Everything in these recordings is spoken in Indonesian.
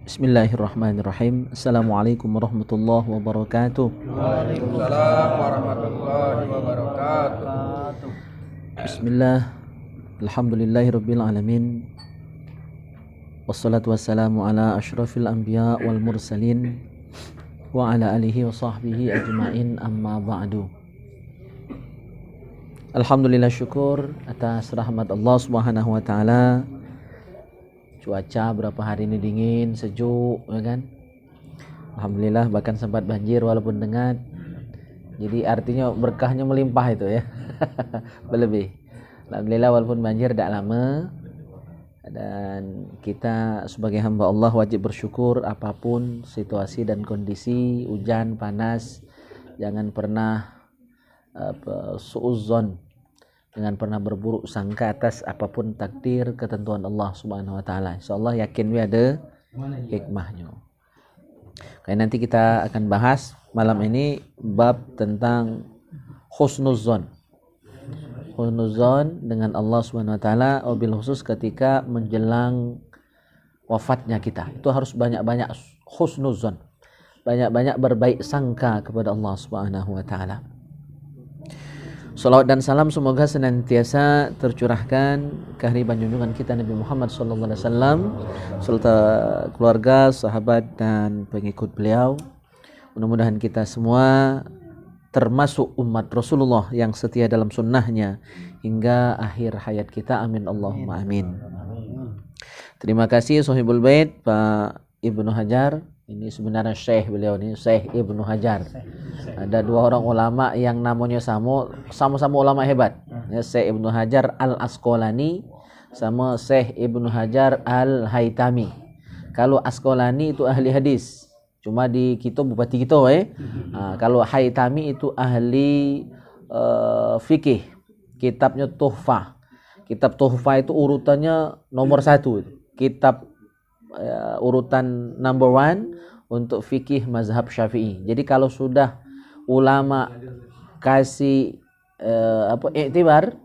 Bismillahirrahmanirrahim. Assalamualaikum warahmatullahi wabarakatuh. Waalaikumsalam warahmatullahi wabarakatuh. Bismillah. Alhamdulillahirabbil alamin. Wassalatu wassalamu ala asyrafil anbiya wal mursalin wa ala alihi wa sahbihi ajma'in, amma ba'du. Alhamdulillah, syukur atas rahmat Allah Subhanahu wa taala. Cuaca berapa hari ini dingin, sejuk, ya kan? Alhamdulillah, bahkan sempat banjir walaupun dengat. Jadi artinya berkahnya melimpah itu ya. Berlebih. Alhamdulillah, walaupun banjir tidak lama. Dan kita sebagai hamba Allah wajib bersyukur apapun situasi dan kondisi, hujan, panas. Jangan pernah suudzon, jangan pernah berburuk sangka atas apapun takdir ketentuan Allah Subhanahu wa taala. Insyaallah yakin ada hikmahnya. Oke, nanti kita akan bahas malam ini bab tentang husnuzon. Husnuzon dengan Allah Subhanahu wa taala, wabil khusus ketika menjelang wafatnya kita. Itu harus banyak-banyak husnuzon. Banyak-banyak berbaik sangka kepada Allah Subhanahu wa taala. Salawat dan salam semoga senantiasa tercurahkan kehadiran junjungan kita Nabi Muhammad sallallahu alaihi wasallam serta keluarga, sahabat dan pengikut beliau. Mudah-mudahan kita semua termasuk umat Rasulullah yang setia dalam sunnahnya hingga akhir hayat kita. Amin Allahumma amin. Terima kasih Sohibul Bait Pak Ibnu Hajar. Ini sebenarnya Syekh beliau ini, Syekh Ibnu Hajar. Ada dua orang ulama yang namanya sama-sama ulama hebat. Ya, Syekh Ibnu Hajar Al-Asqalani sama Syekh Ibnu Hajar Al-Haytami. Kalau Asqalani itu ahli hadis. Cuma di kita bupati kita kalau Haytami itu ahli fikih. Kitabnya Tuhfah. Kitab Tuhfah itu urutannya nomor 1. Kitab urutan number 1 untuk fikih mazhab Syafi'i. Jadi kalau sudah ulama kasih iktibar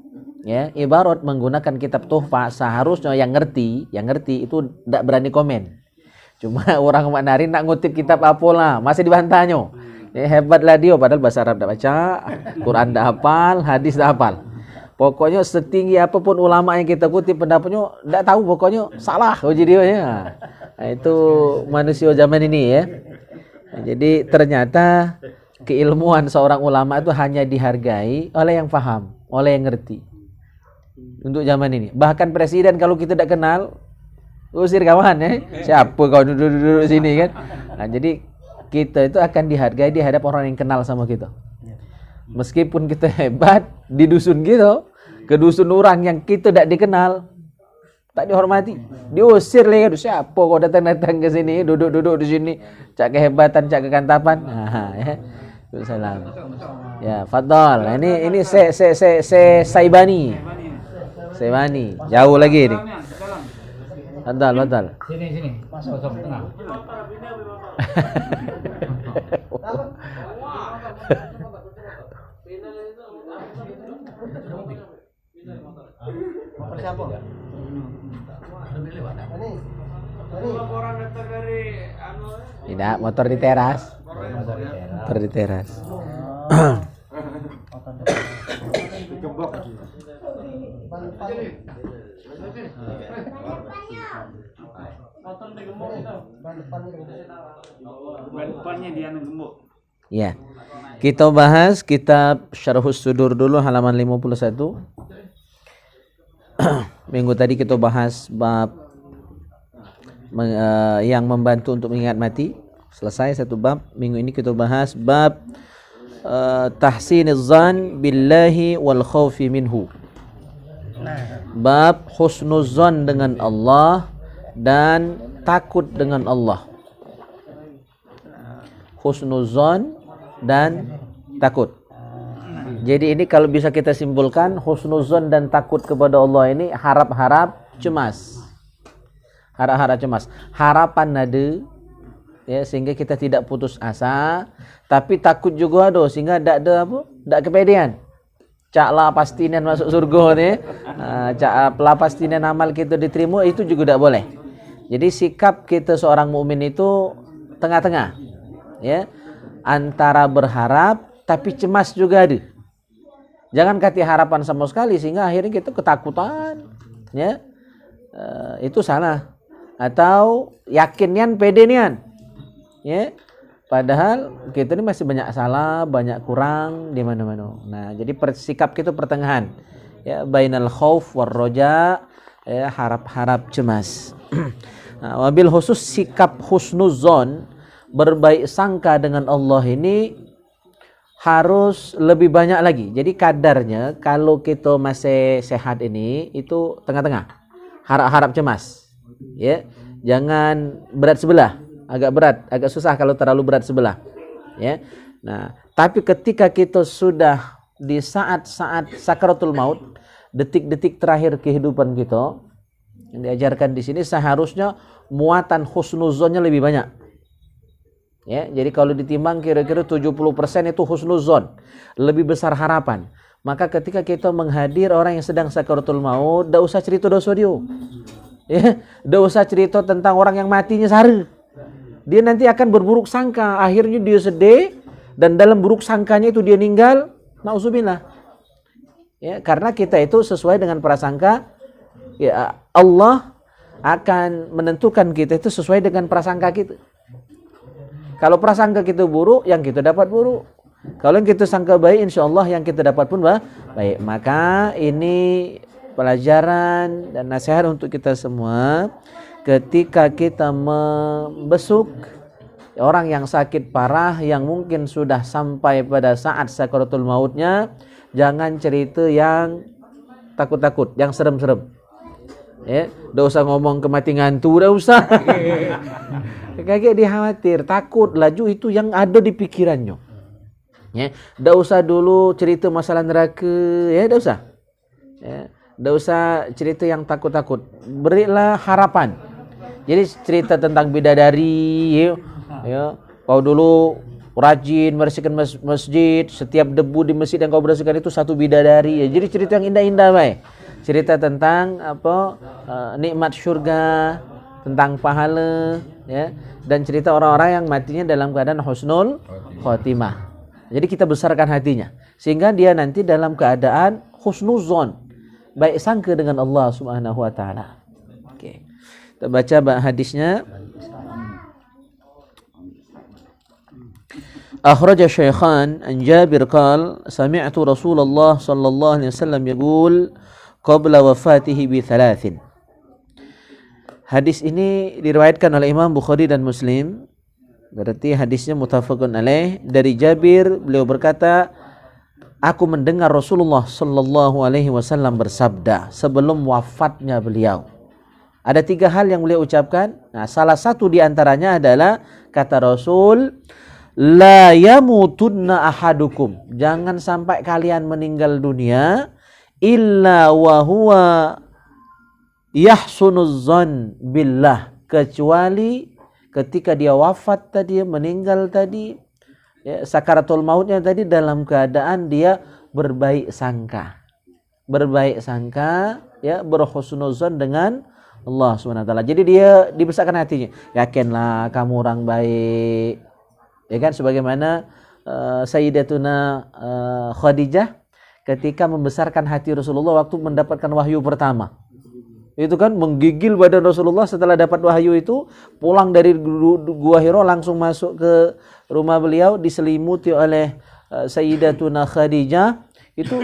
ya, ibarat menggunakan kitab Tuhfah, seharusnya yang ngerti itu tidak berani komen. Cuma orang Mandarin nak ngutip kitab apalah, masih dibantahnya. Hebatlah dia, padahal bahasa Arab tidak baca, Quran tidak hafal, hadis tidak hafal. Pokoknya setinggi apapun ulama yang kita kutip pendapatnya tidak tahu, pokoknya salah uji dia ya. Nah, itu manusia zaman ini ya. Nah, jadi ternyata keilmuan seorang ulama itu hanya dihargai oleh yang paham, oleh yang ngerti. Untuk zaman ini, bahkan presiden kalau kita tidak kenal, usir kawan ya. Siapa kau duduk sini kan? Nah, jadi kita itu akan dihargai di hadapan orang yang kenal sama kita. Meskipun kita hebat di dusun kita, ke dusun orang yang kita tidak dikenal, tak dihormati, diusir lagi. Siapa kau datang ke sini, duduk di sini, cak kehebatan, cak kekantapan. Nah, ya. Salam. Ya, fadhal. Ini Saibani. Saibani. Jauh lagi nih. Fadhal. Sini. Masuk ke tengah. Siapa? Tidak, motor di teras. Motor di teras. Ya. Kita bahas kitab Syarhus Sudur dulu, halaman 51. Minggu tadi kita bahas bab yang membantu untuk mengingat mati. Selesai satu bab. Minggu ini kita bahas bab tahsiniz zan billahi wal khaufi minhu. Bab husnuzan dengan Allah dan takut dengan Allah. Husnuzan dan takut. Jadi ini kalau bisa kita simpulkan, husnuzan dan takut kepada Allah ini harap-harap cemas. Harap-harap cemas. Harapan ada ya, sehingga kita tidak putus asa, tapi takut juga ada sehingga tidak ada apa? Tidak kepedean. Cak lah pastinan masuk surga ni. Cak lah pastinan amal kita diterima, itu juga tidak boleh. Jadi sikap kita seorang mukmin itu tengah-tengah, ya, antara berharap tapi cemas juga ada. Jangan kasih harapan sama sekali sehingga akhirnya kita ketakutan, ya, itu salah. Atau yakin nian, pede nian, ya, padahal kita ini masih banyak salah, banyak kurang di mana-mana. Nah, jadi sikap kita pertengahan, ya, bainal khauf war roja, ya, harap-harap cemas. Nah, wabil khusus sikap husnuzon, berbaik sangka dengan Allah ini harus lebih banyak lagi. Jadi kadarnya kalau kita masih sehat ini itu tengah-tengah, harap-harap cemas, ya, jangan berat sebelah, agak berat, agak susah kalau terlalu berat sebelah, ya. Nah, tapi ketika kita sudah di saat-saat sakaratul maut, detik-detik terakhir kehidupan kita, yang diajarkan di sini seharusnya muatan husnuzonnya lebih banyak. Ya, jadi kalau ditimbang kira-kira 70% itu husnuzon, lebih besar harapan. Maka ketika kita menghadir orang yang sedang sakaratul maut, enggak usah cerita dosa dia. Ya, enggak usah cerita tentang orang yang matinya sehari. Dia nanti akan berburuk sangka, akhirnya dia sedih dan dalam buruk sangkanya itu dia meninggal. Nauzubillah. Ya, karena kita itu sesuai dengan prasangka, ya, Allah akan menentukan kita itu sesuai dengan prasangka kita. Kalau prasangka kita buruk, yang kita dapat buruk. Kalau yang kita sangka baik, insya Allah yang kita dapat pun baik. Maka ini pelajaran dan nasihat untuk kita semua. Ketika kita membesuk orang yang sakit parah, yang mungkin sudah sampai pada saat sakaratul mautnya, jangan cerita yang takut-takut, yang serem-serem. Ya, enggak usah ngomong kematian ngantu, enggak usah. Kayak dia khawatir, takut, laju itu yang ada di pikirannya. Ya, enggak usah dulu cerita masalah neraka, ya, enggak usah. Ya, enggak usah cerita yang takut-takut. Berilah harapan. Jadi cerita tentang bidadari, ya. Kau dulu rajin membersihkan masjid, setiap debu di masjid yang kau bersihkan itu satu bidadari. Ya, jadi cerita yang indah-indah, baik. Cerita tentang nikmat surga, tentang pahala, ya, dan cerita orang-orang yang matinya dalam keadaan husnul khotimah. Jadi kita besarkan hatinya sehingga dia nanti dalam keadaan husnuzon, baik sangka dengan Allah Subhanahu wa taala. Oke. Kita baca hadisnya. Akhraja Syaikhan an Jabir qala sami'tu Rasulullah sallallahu alaihi wasallam yaqul qabla wafatihi bi thalathin. Hadis ini diriwayatkan oleh Imam Bukhari dan Muslim. Berarti hadisnya muttafaqun alaih. Dari Jabir, beliau berkata, aku mendengar Rasulullah sallallahu alaihi wasallam bersabda sebelum wafatnya beliau. Ada 3 hal yang beliau ucapkan. Nah, salah satu di antaranya adalah kata Rasul, la yamutunna ahadukum. Jangan sampai kalian meninggal dunia illa wa huwa yahsunuzzan billah, kecuali ketika dia wafat tadi, meninggal tadi, ya, sakaratul mautnya tadi dalam keadaan dia berbaik sangka. Berbaik sangka, ya, berhusnudzan dengan Allah SWT. Jadi dia dibesarkan hatinya. Yakinlah kamu orang baik. Ya kan, sebagaimana Sayyidatuna Khadijah ketika membesarkan hati Rasulullah waktu mendapatkan wahyu pertama. Itu kan menggigil badan Rasulullah setelah dapat wahyu itu, pulang dari Gua Hira langsung masuk ke rumah beliau, diselimuti oleh Sayyidatuna Khadijah. Itu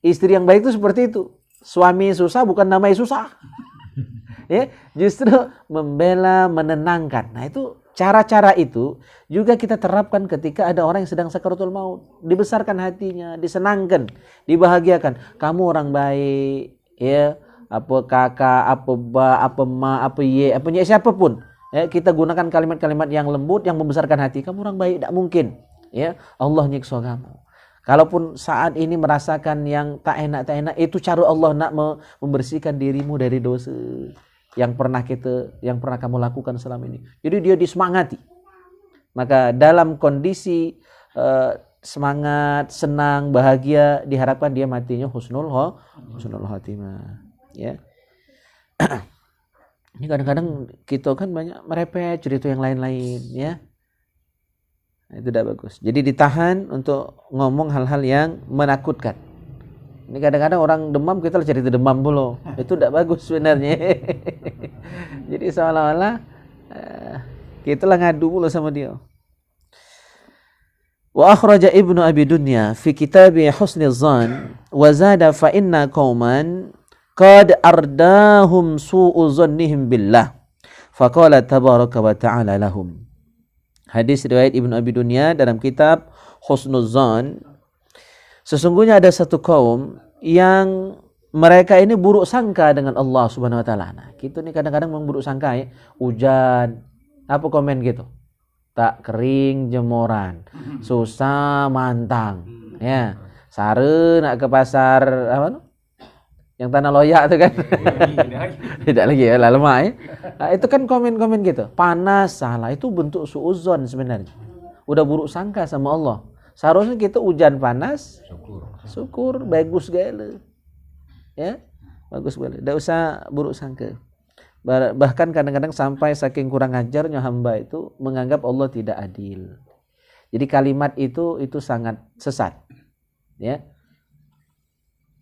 istri yang baik itu seperti itu. Suami susah bukan namanya susah. Ya, justru membela, menenangkan. Nah, itu cara-cara itu juga kita terapkan ketika ada orang yang sedang sakaratul maut. Dibesarkan hatinya, disenangkan, dibahagiakan. Kamu orang baik, ya. Apa kakak, apa ba, apa ma, apa ye, apa nye, siapapun. Ya, kita gunakan kalimat-kalimat yang lembut yang membesarkan hati. Kamu orang baik, tidak mungkin. Ya, Allah nyiksa kamu. Kalaupun saat ini merasakan yang tak enak, itu cara Allah nak membersihkan dirimu dari dosa yang pernah kamu lakukan selama ini. Jadi dia disemangati. Maka dalam kondisi semangat, senang, bahagia, diharapkan dia matinya husnul khotimah. Ya. Ini kadang-kadang kita kan banyak merepet cerita yang lain-lain, ya. Itu tidak bagus. Jadi ditahan untuk ngomong hal-hal yang menakutkan. Ini kadang-kadang orang demam kita cerita demam dulu. Itu tidak bagus sebenarnya. Jadi seolah-olah kita lah ngadu mulu sama dia. Wa akhraja Ibnu Abi Dunya fi kitabi Husnul Dzan wa zada fa inna qauman qad ardahum su'u dzannihim billah. Faqala tabaraka wa ta'ala lahum. Hadis riwayat Ibnu Abi Dunya dalam kitab Husnul Dzan. Sesungguhnya ada satu kaum yang mereka ini buruk sangka dengan Allah Subhanahu wa taala. Nah, kita nih kadang-kadang memang buruk sangka ya. Hujan, apa komen gitu? Tak kering jemuran, susah mantang. Ya. Sare nak ke pasar apa tuh? Yang tanah loyak itu kan. Tidak lagi ya, lemak ya. Nah, itu kan komen-komen gitu. Panas, salah. Itu bentuk suuzon sebenarnya. Udah buruk sangka sama Allah. Seharusnya kita hujan panas, syukur, bagus gale. Ya, bagus gale. Tidak usah buruk sangka. Bahkan kadang-kadang sampai saking kurang ajarnya hamba itu menganggap Allah tidak adil. Jadi kalimat itu sangat sesat. Ya.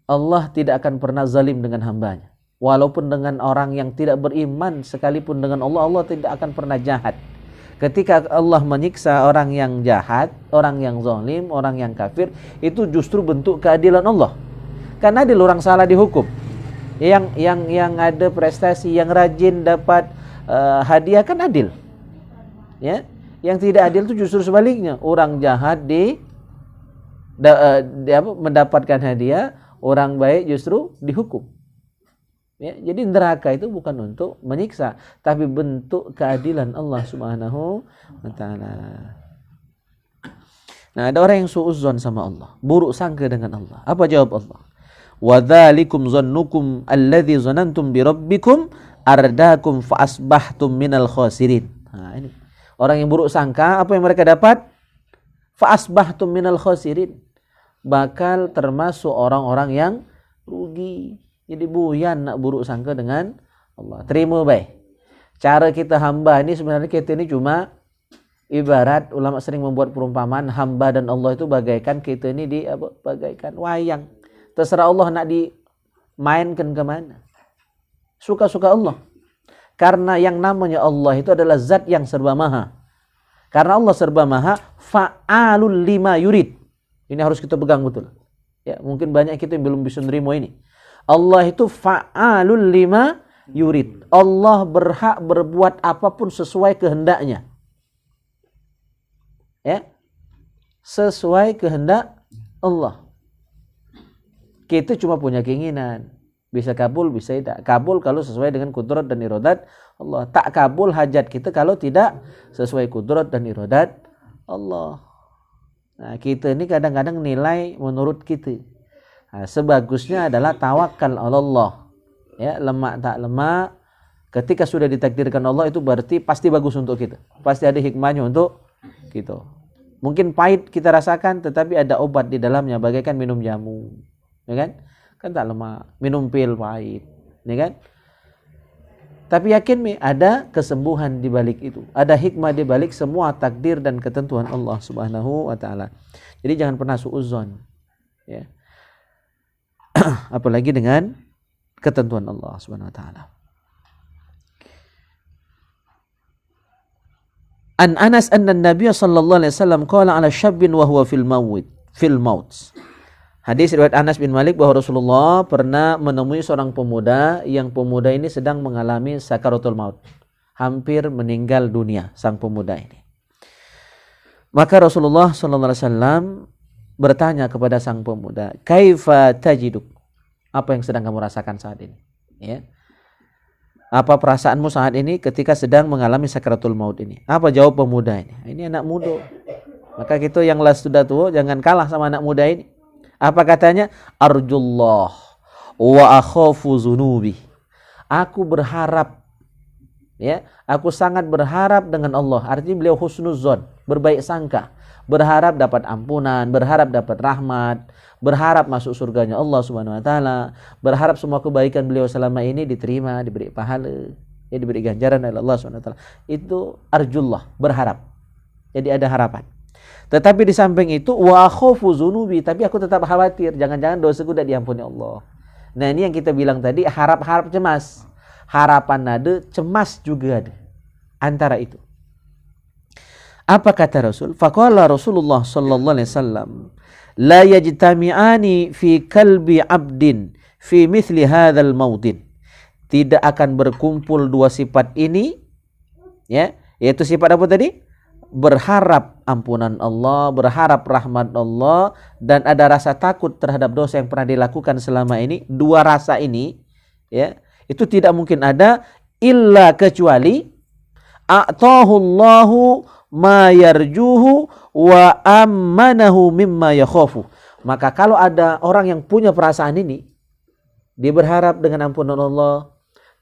Allah tidak akan pernah zalim dengan hambanya. Walaupun dengan orang yang tidak beriman sekalipun dengan Allah, Allah tidak akan pernah jahat. Ketika Allah menyiksa orang yang jahat, orang yang zalim, orang yang kafir, itu justru bentuk keadilan Allah. Karena adil orang salah dihukum. Yang ada prestasi, yang rajin dapat hadiah kan adil. Ya. Yang tidak adil itu justru sebaliknya. Orang jahat mendapatkan hadiah, orang baik justru dihukum. Ya, jadi neraka itu bukan untuk menyiksa, tapi bentuk keadilan Allah Subhanahu wa taala. Nah, ada orang yang suudzon sama Allah, buruk sangka dengan Allah. Apa jawab Allah? Wa dzalikum zannukum alladzi zanantum bi rabbikum ardakum fa asbahtum minal khasirin. Nah, ini orang yang buruk sangka, apa yang mereka dapat? Fa asbahtum minal khasirin. Bakal termasuk orang-orang yang rugi. Jadi buyan nak buruk sangka dengan Allah. Terima baik. Cara kita hamba ini sebenarnya kita ini cuma ibarat ulama sering membuat perumpamaan hamba dan Allah itu bagaikan kita ini bagaikan wayang. Terserah Allah nak dimainkan kemana. Suka-suka Allah. Karena yang namanya Allah itu adalah zat yang serba maha. Karena Allah serba maha, fa'alul lima yurid. Ini harus kita pegang betul. Ya, mungkin banyak kita yang belum bisa nerima ini. Allah itu fa'alul lima yurid. Allah berhak berbuat apapun sesuai kehendaknya. Ya. Sesuai kehendak Allah. Kita cuma punya keinginan. Bisa kabul, bisa tidak. Kabul kalau sesuai dengan kudrat dan iradat Allah. Tak kabul hajat kita kalau tidak sesuai kudrat dan iradat Allah. Nah, kita ini kadang-kadang nilai menurut kita. Nah, sebagusnya adalah tawakal Allah. Ya, lemak tak lemak, ketika sudah ditakdirkan Allah itu berarti pasti bagus untuk kita. Pasti ada hikmahnya untuk kita. Mungkin pahit kita rasakan, tetapi ada obat di dalamnya, bagaikan minum jamu. Ya kan? Kan tak lemak, minum pil pahit. Ya kan? Tapi yakin ada kesembuhan di balik itu. Ada hikmah di balik semua takdir dan ketentuan Allah Subhanahu wa taala. Jadi jangan pernah suudzon. Ya. Apalagi dengan ketentuan Allah Subhanahu wa taala. An Anas anna Nabiy sallallahu alaihi wasallam qala ala syabbin wa huwa fil maut. Hadis riwayat Anas bin Malik bahwa Rasulullah pernah menemui seorang pemuda yang pemuda ini sedang mengalami sakaratul maut. Hampir meninggal dunia sang pemuda ini. Maka Rasulullah sallallahu alaihi wasallam bertanya kepada sang pemuda, "Kaifa tajiduk?" Apa yang sedang kamu rasakan saat ini? Ya. Apa perasaanmu saat ini ketika sedang mengalami sakaratul maut ini? Apa jawab pemuda ini? Ini anak muda. Maka kita yang sudah tua jangan kalah sama anak muda ini. Apa katanya? Arjullah wa akhafu zunubi. Aku berharap, ya, aku sangat berharap dengan Allah. Artinya beliau husnuzon, berbaik sangka, berharap dapat ampunan, berharap dapat rahmat, berharap masuk surganya Allah Subhanahu wa taala, berharap semua kebaikan beliau selama ini diterima, diberi pahala. dia diberi ganjaran oleh Allah SWT. Itu arjullah, berharap. Jadi ada harapan. Tetapi di samping itu wa akhafu dzunubi, tapi aku tetap khawatir jangan-jangan dosaku tidak diampuni Allah. Nah, ini yang kita bilang tadi, harap-harap cemas. Harapan ada, cemas juga ada. Antara itu. Apa kata Rasul? Faqala Rasulullah sallallahu alaihi wasallam, la yajtami'ani fi qalbi 'abdin fi mithli hadzal maudin. Tidak akan berkumpul dua sifat ini, ya, yaitu sifat apa tadi? Berharap ampunan Allah, berharap rahmat Allah, dan ada rasa takut terhadap dosa yang pernah dilakukan selama ini. Dua rasa ini, ya, itu tidak mungkin ada illa kecuali a'tahullahu ma yarjuhu wa ammanahu mimma yakhafu. Maka kalau ada orang yang punya perasaan ini, dia berharap dengan ampunan Allah,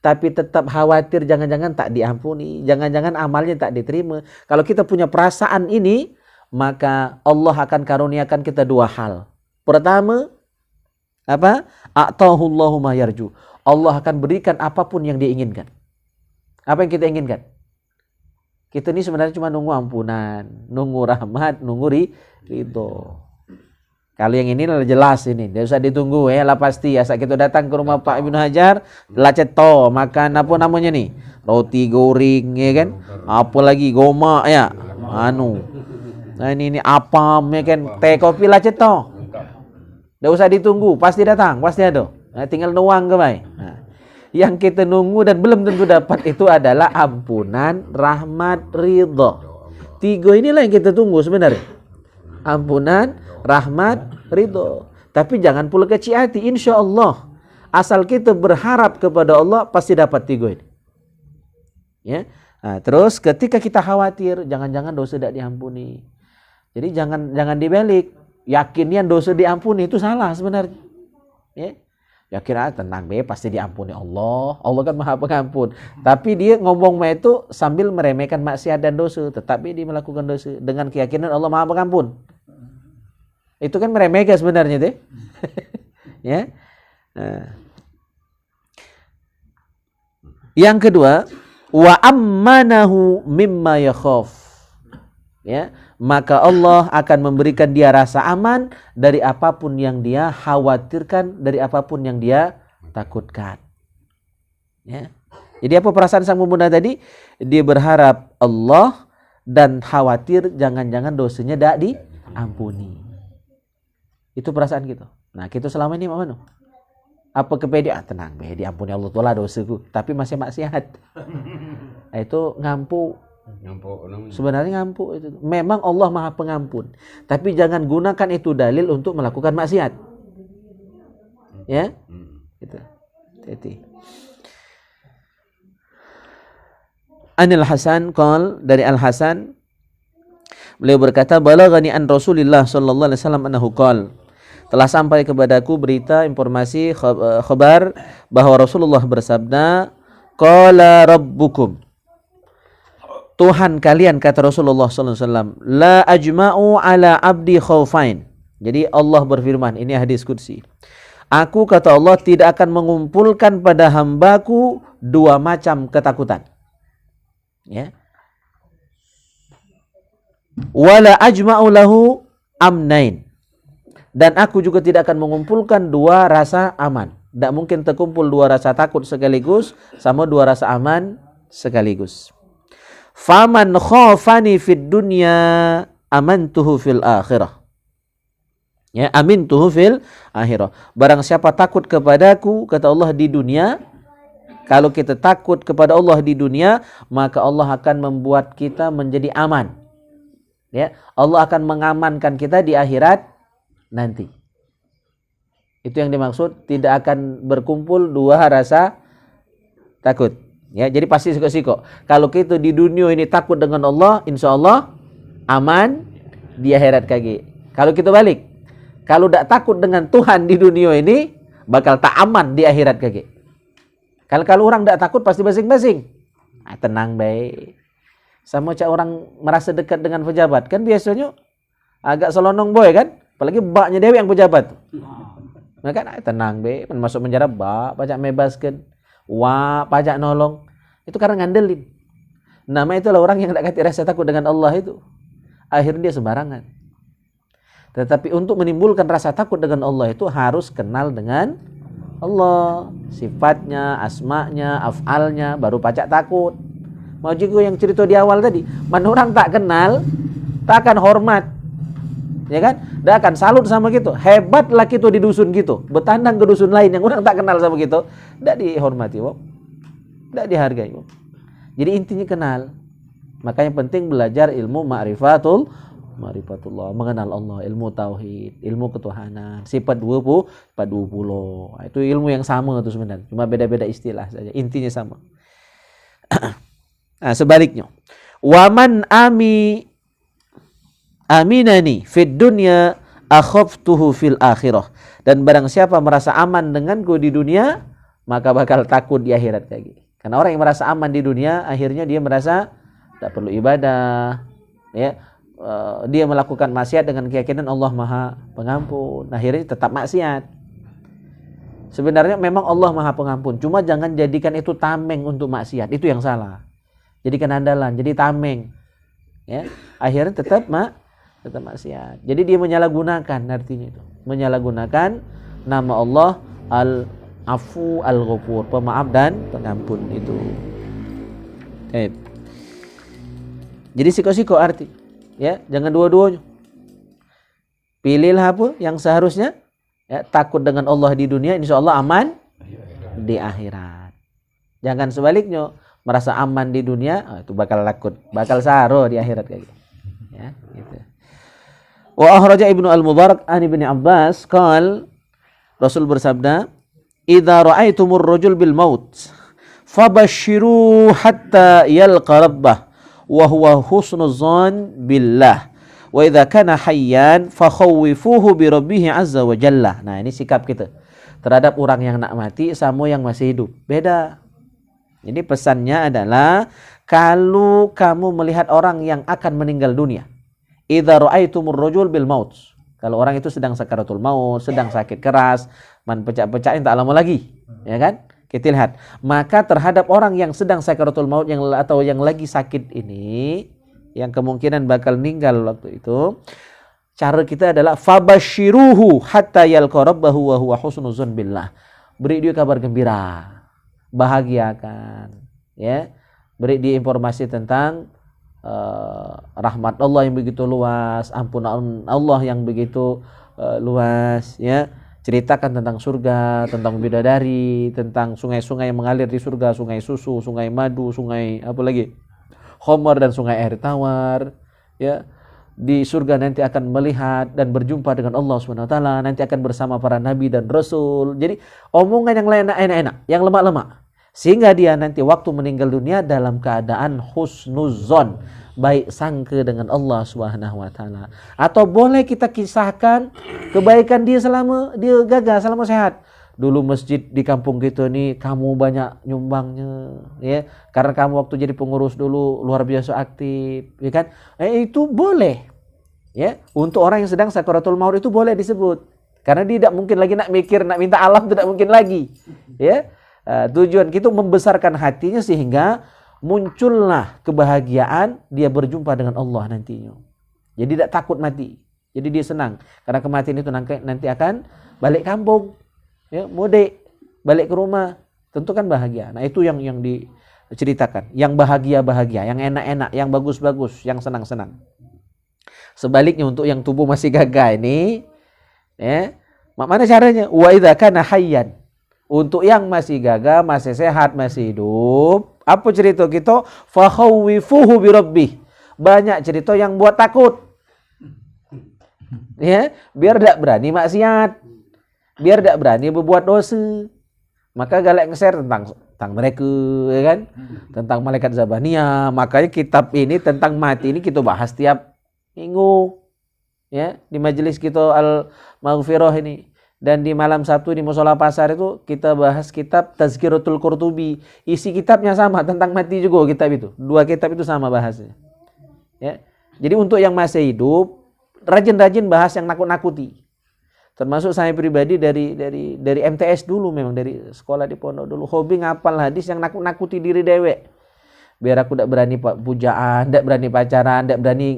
tapi tetap khawatir jangan-jangan tak diampuni, jangan-jangan amalnya tak diterima. Kalau kita punya perasaan ini, maka Allah akan karuniakan kita dua hal. Pertama, apa? A'tahullahu ma yarju. Allah akan berikan apapun yang dia inginkan. Apa yang kita inginkan? Kita ini sebenarnya cuma nunggu ampunan, nunggu rahmat, nunggu ridho. Kalau yang ini jelas ini, tidak usah ditunggu ya, lah pasti. Asal kita datang ke rumah Pak Ibnu Hajar, lacet to, makan apa namanya nih? Roti goreng ya kan? Apa lagi goma ya? Nah ini apam ya kan? Teh kopi lacet to. Tidak usah ditunggu, pasti datang, pasti ada. Nah, tinggal nuang ke baik. Nah, yang kita nunggu dan belum tentu dapat itu adalah ampunan, rahmat, ridho. Tiga inilah yang kita tunggu sebenarnya. Ampunan, rahmat, ridho. Tapi jangan pula kecil hati, insya Allah. Asal kita berharap kepada Allah, pasti dapat tiga ini. Ya. Nah, terus ketika kita khawatir, jangan-jangan dosa tidak diampuni. Jadi jangan dibalik. Yakinnya dosa diampuni itu salah sebenarnya. Ya. Yakin tenang be, pasti diampuni Allah. Allah kan Maha Pengampun. Tapi dia ngomong itu sambil meremehkan maksiat dan dosa, tetapi dia melakukan dosa dengan keyakinan Allah Maha Pengampun. Itu kan meremehkan sebenarnya deh. Ya. Nah. Yang kedua, wa ammanahu mimma yakhaf. Ya, maka Allah akan memberikan dia rasa aman dari apapun yang dia khawatirkan, dari apapun yang dia takutkan. Ya. Jadi apa perasaan sang pemuda tadi? Dia berharap Allah dan khawatir jangan-jangan dosanya tidak diampuni. Itu perasaan gitu. Nah, kita selama ini mana? Apa kepedean? Tenang, be, diampuni Allah Ta'ala dosaku, tapi masih maksiat. Nah, itu ngampu. Sebenarnya ngampu itu. Memang Allah Maha Pengampun, tapi jangan gunakan itu dalil untuk melakukan maksiat. Ya? Gitu. Jadi Anil Hasan qol, dari Al Hasan beliau berkata, balaghani an Rasulillah sallallahu alaihi wasallam annahu qol, telah sampai kepadaku berita, informasi, khabar bahwa Rasulullah bersabda, qala rabbukum, Tuhan kalian, kata Rasulullah sallallahu alaihi wasallam, la ajma'u ala abdi khaufain. Jadi Allah berfirman, ini hadis qudsi. Aku, kata Allah, tidak akan mengumpulkan pada hambaku dua macam ketakutan. Ya. Wala ajma'u lahu amnain. Dan aku juga tidak akan mengumpulkan dua rasa aman. Tidak mungkin terkumpul dua rasa takut sekaligus sama dua rasa aman sekaligus. Faman khafani fid dunya amantuhu fil akhirah. Ya, amintuhu fil akhirah. Barang siapa takut kepadaku, kata Allah, di dunia, kalau kita takut kepada Allah di dunia, maka Allah akan membuat kita menjadi aman. Ya, Allah akan mengamankan kita di akhirat nanti. Itu yang dimaksud, tidak akan berkumpul dua rasa takut. Ya, jadi pasti siko-siko. Kalau kita di dunia ini takut dengan Allah, insya Allah aman di akhirat kaki. Kalau kita balik, kalau tidak takut dengan Tuhan di dunia ini, bakal tak aman di akhirat kaki. Kalau orang tidak takut pasti basing-basing. Nah, tenang baik. Sama cak orang merasa dekat dengan pejabat, kan biasanya agak selonong boy kan, apalagi baknya dewi yang pejabat. Nah, kan tenang baik, masuk penjara bak, pajak mebaskan. Wah, pajak nolong. Itu karena ngandelin. Nama itulah orang yang tidak rasa takut dengan Allah itu. Akhirnya dia sembarangan. Tetapi untuk menimbulkan rasa takut dengan Allah itu harus kenal dengan Allah, sifatnya, asma'nya, af'alnya, baru pacak takut. Mau juga yang cerita di awal tadi, mana orang tak kenal, tak akan hormat, ya kan? Tak akan salut sama gitu. Hebatlah gitu di dusun gitu, bertandang ke dusun lain yang orang tak kenal sama gitu, tak dihormati, tak dihargai. Jadi intinya kenal. Makanya penting belajar ilmu ma'rifatullah, mengenal Allah, ilmu tauhid, ilmu ketuhanan, sifat 20. Itu ilmu yang sama itu sebenarnya, cuma beda-beda istilah saja, intinya sama. Nah, sebaliknya, waman aminani fid dunya akhaftuhu fil akhirah. Dan barang siapa merasa aman denganku di dunia, maka bakal takut di akhirat lagi. Karena orang yang merasa aman di dunia, akhirnya dia merasa tak perlu ibadah, ya. Dia melakukan maksiat dengan keyakinan Allah Maha Pengampun, akhirnya tetap maksiat. Sebenarnya memang Allah Maha Pengampun, cuma jangan jadikan itu tameng untuk maksiat, itu yang salah. Jadikan andalan, jadi tameng, ya. Akhirnya tetap maksiat. Jadi dia menyalahgunakan, artinya itu menyalahgunakan nama Allah Al-Afu Al-Ghafur, pemaaf dan pengampun itu. Jadi siko-siko arti, ya, jangan dua-duanya. Pilihlah apa yang seharusnya, ya, takut dengan Allah di dunia, insya Allah aman di akhirat. Jangan sebaliknya, merasa aman di dunia, itu bakal takut, bakal saro di akhirat kayak gitu. Ya, gitu. Wa akhraja Ibnu Al-Mubarak an Ibnu Abbas qal, Rasul bersabda, "Idza ra'aitumur rajul bil maut, fabashshiru hatta yalqa rabbah wa huwa husnuz zan billah. Wa idza kana hayyan fakhawwifuhu bi rabbih azza wa jalla." Nah, ini sikap kita terhadap orang yang nak mati sama yang masih hidup. Beda. Jadi pesannya adalah, kalau kamu melihat orang yang akan meninggal dunia, idza ra'aitumur rajul bil maut, kalau orang itu sedang sakaratul maut, sedang sakit keras, man pecah-pecahin tak lama lagi, ya kan? Kita lihat, maka terhadap orang yang sedang sakaratul maut atau yang lagi sakit ini, yang kemungkinan bakal meninggal waktu itu, cara kita adalah fabashiruhu hatta yalqa rabbahu wa huwa husnuzan billah. Beri dia kabar gembira, bahagiakan, ya, beri dia informasi tentang rahmat Allah yang begitu luas, ampunan Allah yang begitu luas, ya. Ceritakan tentang surga, tentang bidadari, tentang sungai-sungai yang mengalir di surga, sungai susu, sungai madu, sungai apa lagi, khamar, dan sungai air tawar, ya. Di surga nanti akan melihat dan berjumpa dengan Allah SWT, nanti akan bersama para nabi dan rasul. Jadi omongan yang enak-enak, yang lemak-lemak, sehingga dia nanti waktu meninggal dunia dalam keadaan husnuzon, baik sangka dengan Allah SWT. Atau boleh kita kisahkan kebaikan dia selama dia gagah, selama sehat. Dulu masjid di kampung kita nih kamu banyak nyumbangnya, ya, karena kamu waktu jadi pengurus dulu luar biasa aktif, ya kan? Itu boleh, ya, untuk orang yang sedang sakaratul maut itu boleh disebut, karena dia tidak mungkin lagi nak mikir, nak minta alam, tidak mungkin lagi, ya. Tujuan kita membesarkan hatinya sehingga muncullah kebahagiaan dia berjumpa dengan Allah nantinya. Jadi tidak takut mati, jadi dia senang karena kematian itu nanti akan balik kampung. Ya, mudik, balik ke rumah, tentu kan bahagia. Nah, itu yang diceritakan, yang bahagia-bahagia, yang enak-enak, yang bagus-bagus, yang senang-senang. Sebaliknya untuk yang tubuh masih gagah ini, ya, mana caranya? Wa idza kana hayyan. Untuk yang masih gagah, masih sehat, masih hidup, apa cerita kita? Fa khawwifuhu bi rabbih. Banyak cerita yang buat takut. Ya, biar tidak berani maksiat, biar tidak berani berbuat dosa. Maka galak nge-share tentang mereka, ya kan? Tentang malaikat Zabaniyah. Makanya kitab ini tentang mati ini kita bahas tiap minggu, ya, di majelis kita Al-Maghfirah ini. Dan di malam Sabtu di Musola Pasar itu kita bahas kitab Tazkiratul Qurtubi. Isi kitabnya sama, tentang mati juga kitab itu. Dua kitab itu sama bahasnya, ya. Jadi untuk yang masih hidup, rajin-rajin bahas yang nakut-nakuti. Termasuk saya pribadi dari MTS dulu, memang dari sekolah di pondok dulu, hobi ngapal hadis yang nakut-nakuti diri dewek. biar aku tidak berani pujaan, tidak berani pacaran, tidak berani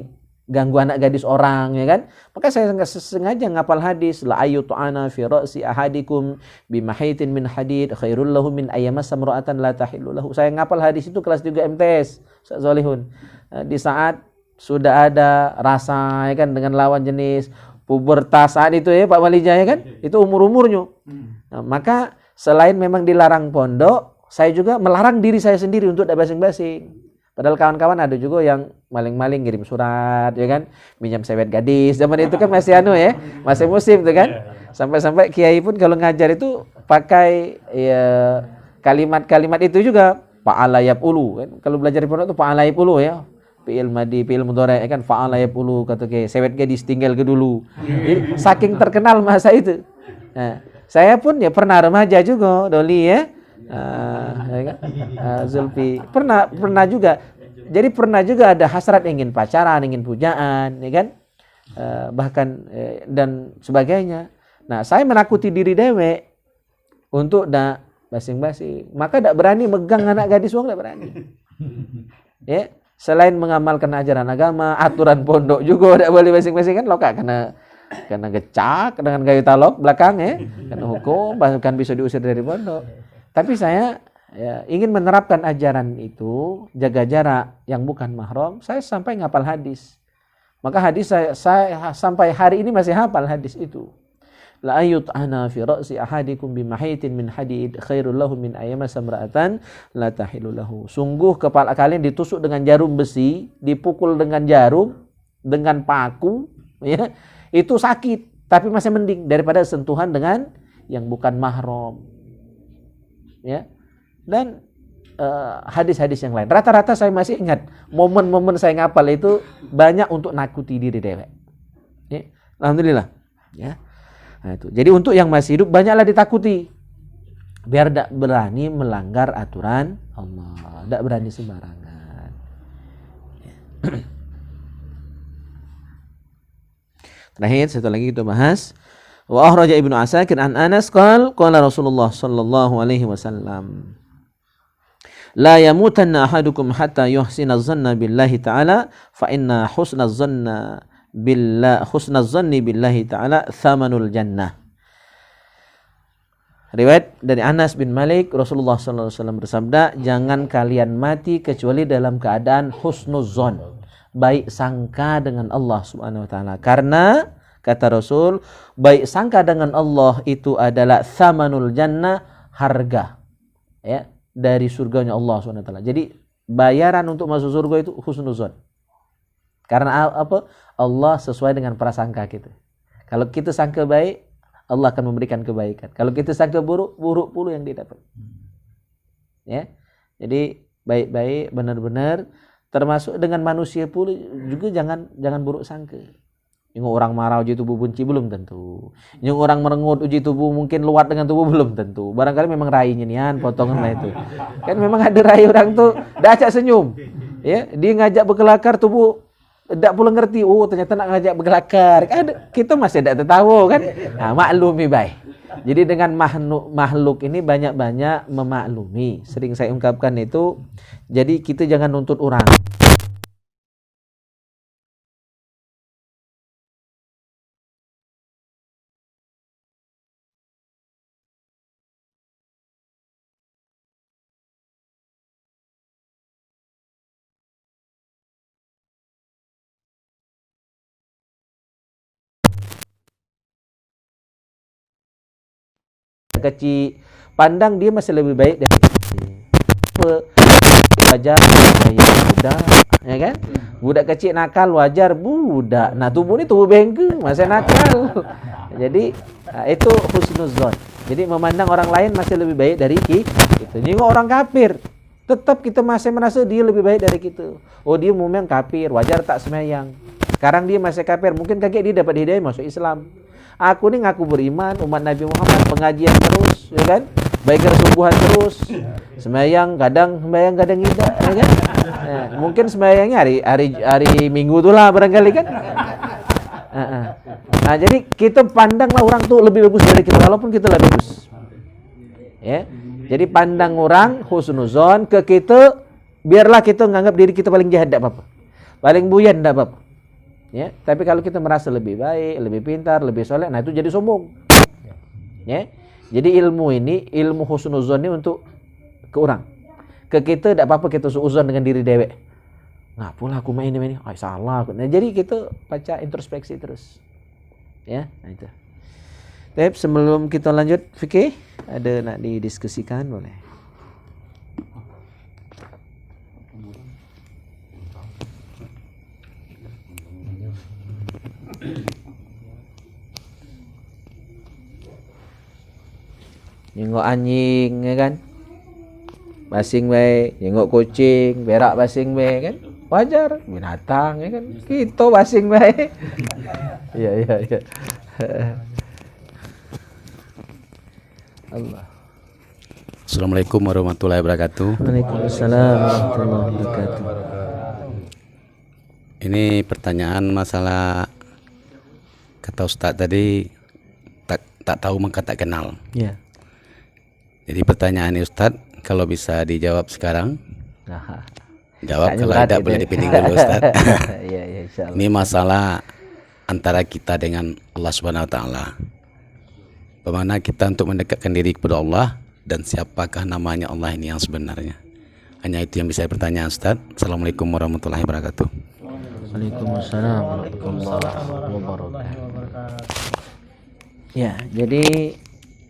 ganggu anak gadis orang, ya kan? Maka saya sengaja ngapal hadis, la ayu tu'ana fi ra'si ahadikum bimahitin min hadid khairul lahu min ayyamas samra'atan la tahillu lahu. Saya ngapal hadis itu kelas 3 MTS, Ustaz Zolihun. Di saat sudah ada rasa, ya kan, dengan lawan jenis, pubertas saat itu ya Pak Walija, ya kan? Itu umur-umurnya. Nah, maka selain memang dilarang pondok, saya juga melarang diri saya sendiri untuk tidak basing-basing. Padahal kawan-kawan ada juga yang maling-maling ngirim surat, ya kan, minjam sewet gadis. Zaman itu kan masih ya, masih musim tuh kan. Sampai-sampai kiai pun kalau ngajar itu pakai ya kalimat-kalimat itu juga, fa'ala yaf'ulu kan. Kalau belajar di pondok itu fa'ala yaf'ulu ya. Fi'il madi, fi'il mudhari, ya kan, fa'ala yaf'ulu kata kiai, sewet gadis tinggal ke dulu. Jadi, saking terkenal masa itu. Nah, saya pun ya pernah remaja juga, Doli ya. Ya kan? Zulfi pernah juga. Jadi pernah juga ada hasrat ingin pacaran, ingin pujaan, ya kan? Bahkan dan sebagainya. Nah, saya menakuti diri dewe untuk dak basing-basing. Maka dak berani megang anak gadis wong, dak berani. Ya, selain mengamalkan ajaran agama, aturan pondok juga dak boleh basing-basing kan, lokak karena gecak dengan gayu talok belakang ya, karena hukum bahkan bisa diusir dari pondok. Tapi saya ya, ingin menerapkan ajaran itu, jaga jarak yang bukan mahram. Saya sampai ngapal hadis. Maka hadis saya sampai hari ini masih hafal hadis itu. La ayut'ana fi ra'si ahadikum bimahitin min hadid khairul lahu min ayyamas samra'atan la tahilu lahu. Sungguh kepala kalian ditusuk dengan jarum besi, dipukul dengan jarum, dengan paku, ya. Itu sakit, tapi masih mending daripada sentuhan dengan yang bukan mahram. Ya, dan hadis-hadis yang lain. Rata-rata saya masih ingat momen-momen saya ngapal itu banyak untuk nakuti diri dewek. Ya, alhamdulillah. Ya, nah, itu. Jadi untuk yang masih hidup banyaklah ditakuti, biar tidak berani melanggar aturan Allah, tidak berani sembarangan. Ya. Terakhir satu lagi kita bahas. Wa akhraja Ibnu Asakir an Anas qala Rasulullah sallallahu alaihi wasallam la yamutanna ahadukum hatta yuhsina dhanna billahi ta'ala fa inna husnaz dhanni billahi ta'ala thamanul jannah. Riwayat dari Anas bin Malik, Rasulullah sallallahu alaihi wasallam bersabda, jangan kalian mati kecuali dalam keadaan husnuzon, baik sangka dengan Allah Subhanahu wa taala. Karena kata Rasul, baik sangka dengan Allah itu adalah thamanul jannah, harga ya dari surganya Allah SWT. Jadi bayaran untuk masuk surga itu husnuzon. Karena apa? Allah sesuai dengan prasangka kita. Kalau kita sangka baik, Allah akan memberikan kebaikan. Kalau kita sangka buruk, buruk pula yang didapat. Ya. Jadi baik-baik, benar-benar, termasuk dengan manusia pula juga jangan buruk sangka. Yang orang marah uji tubuh benci belum tentu. Yang orang merengut uji tubuh mungkin luat dengan tubuh belum tentu. Barangkali memang rainya nian potongan lah itu. Kan memang ada rai orang tuh dah acak senyum. Ya, dia ngajak berkelakar tubuh tidak pula ngerti. Oh, ternyata nak ngajak berkelakar. Kan kita masih tidak tahu kan. Nah, maklumi baik. Jadi dengan makhluk ini banyak-banyak memaklumi. Sering saya ungkapkan itu. Jadi kita jangan nuntut orang. Kecil pandang dia masih lebih baik dari wajar budak, ya kan? Budak kecil nakal wajar budak. Nah, tubuh ini tubuh bengke masih nakal. Jadi itu husnuzon. Jadi memandang orang lain masih lebih baik dari kita. Nyinggung orang kafir, tetap kita masih merasa dia lebih baik dari kita. Oh, dia memang kafir, wajar tak sembahyang. Sekarang dia masih kafir, mungkin kakek dia dapat hidayah masuk Islam. Aku ni ngaku beriman, umat Nabi Muhammad, pengajian terus, ya kan? Baik kesubuhan terus, sembahyang kadang tidak, ya kan? Nah, mungkin sembahyangnya hari Minggu tu lah barangkali kan? Nah, jadi kita pandanglah orang tu lebih bagus dari kita, walaupun kita lebih bagus. Ya, jadi pandang orang husnuzon ke kita biarlah kita menganggap diri kita paling jahat, tidak apa-apa. Paling buyan, tidak apa-apa. Ya, tapi kalau kita merasa lebih baik, lebih pintar, lebih soleh, nah itu jadi sombong. Ya, jadi ilmu ini, ilmu husnuzon ini untuk ke orang. Ke kita tidak apa-apa kita suuzon dengan diri dewek. Nah, pula aku main ini, salah. Nah, jadi kita baca introspeksi terus. Ya, nah itu. Tapi sebelum kita lanjut fikih, ada nak didiskusikan boleh. Nengok anjing ya kan, basing baik, nengok kucing, berak basing baik kan, wajar, binatang ya kan, kita basing baik. Iya. Allah. Assalamualaikum warahmatullahi wabarakatuh. Waalaikumsalam warahmatullahi wabarakatuh. Ini pertanyaan masalah kata Ustaz tadi tak tahu maka tak kenal. Ya. Jadi pertanyaan ini Ustaz, kalau bisa dijawab sekarang, Nah, jawab. kayaknya Kalau berat tidak itu boleh ya. dipending dulu Ustaz. Iya, insyaallah. Ini masalah antara kita dengan Allah Subhanahu wa taala. Bagaimana kita untuk mendekatkan diri kepada Allah dan siapakah namanya Allah ini yang sebenarnya? Hanya itu yang bisa saya bertanya Ustaz. Assalamualaikum warahmatullahi wabarakatuh. Waalaikumsalam warahmatullahi wabarakatuh. Ya, jadi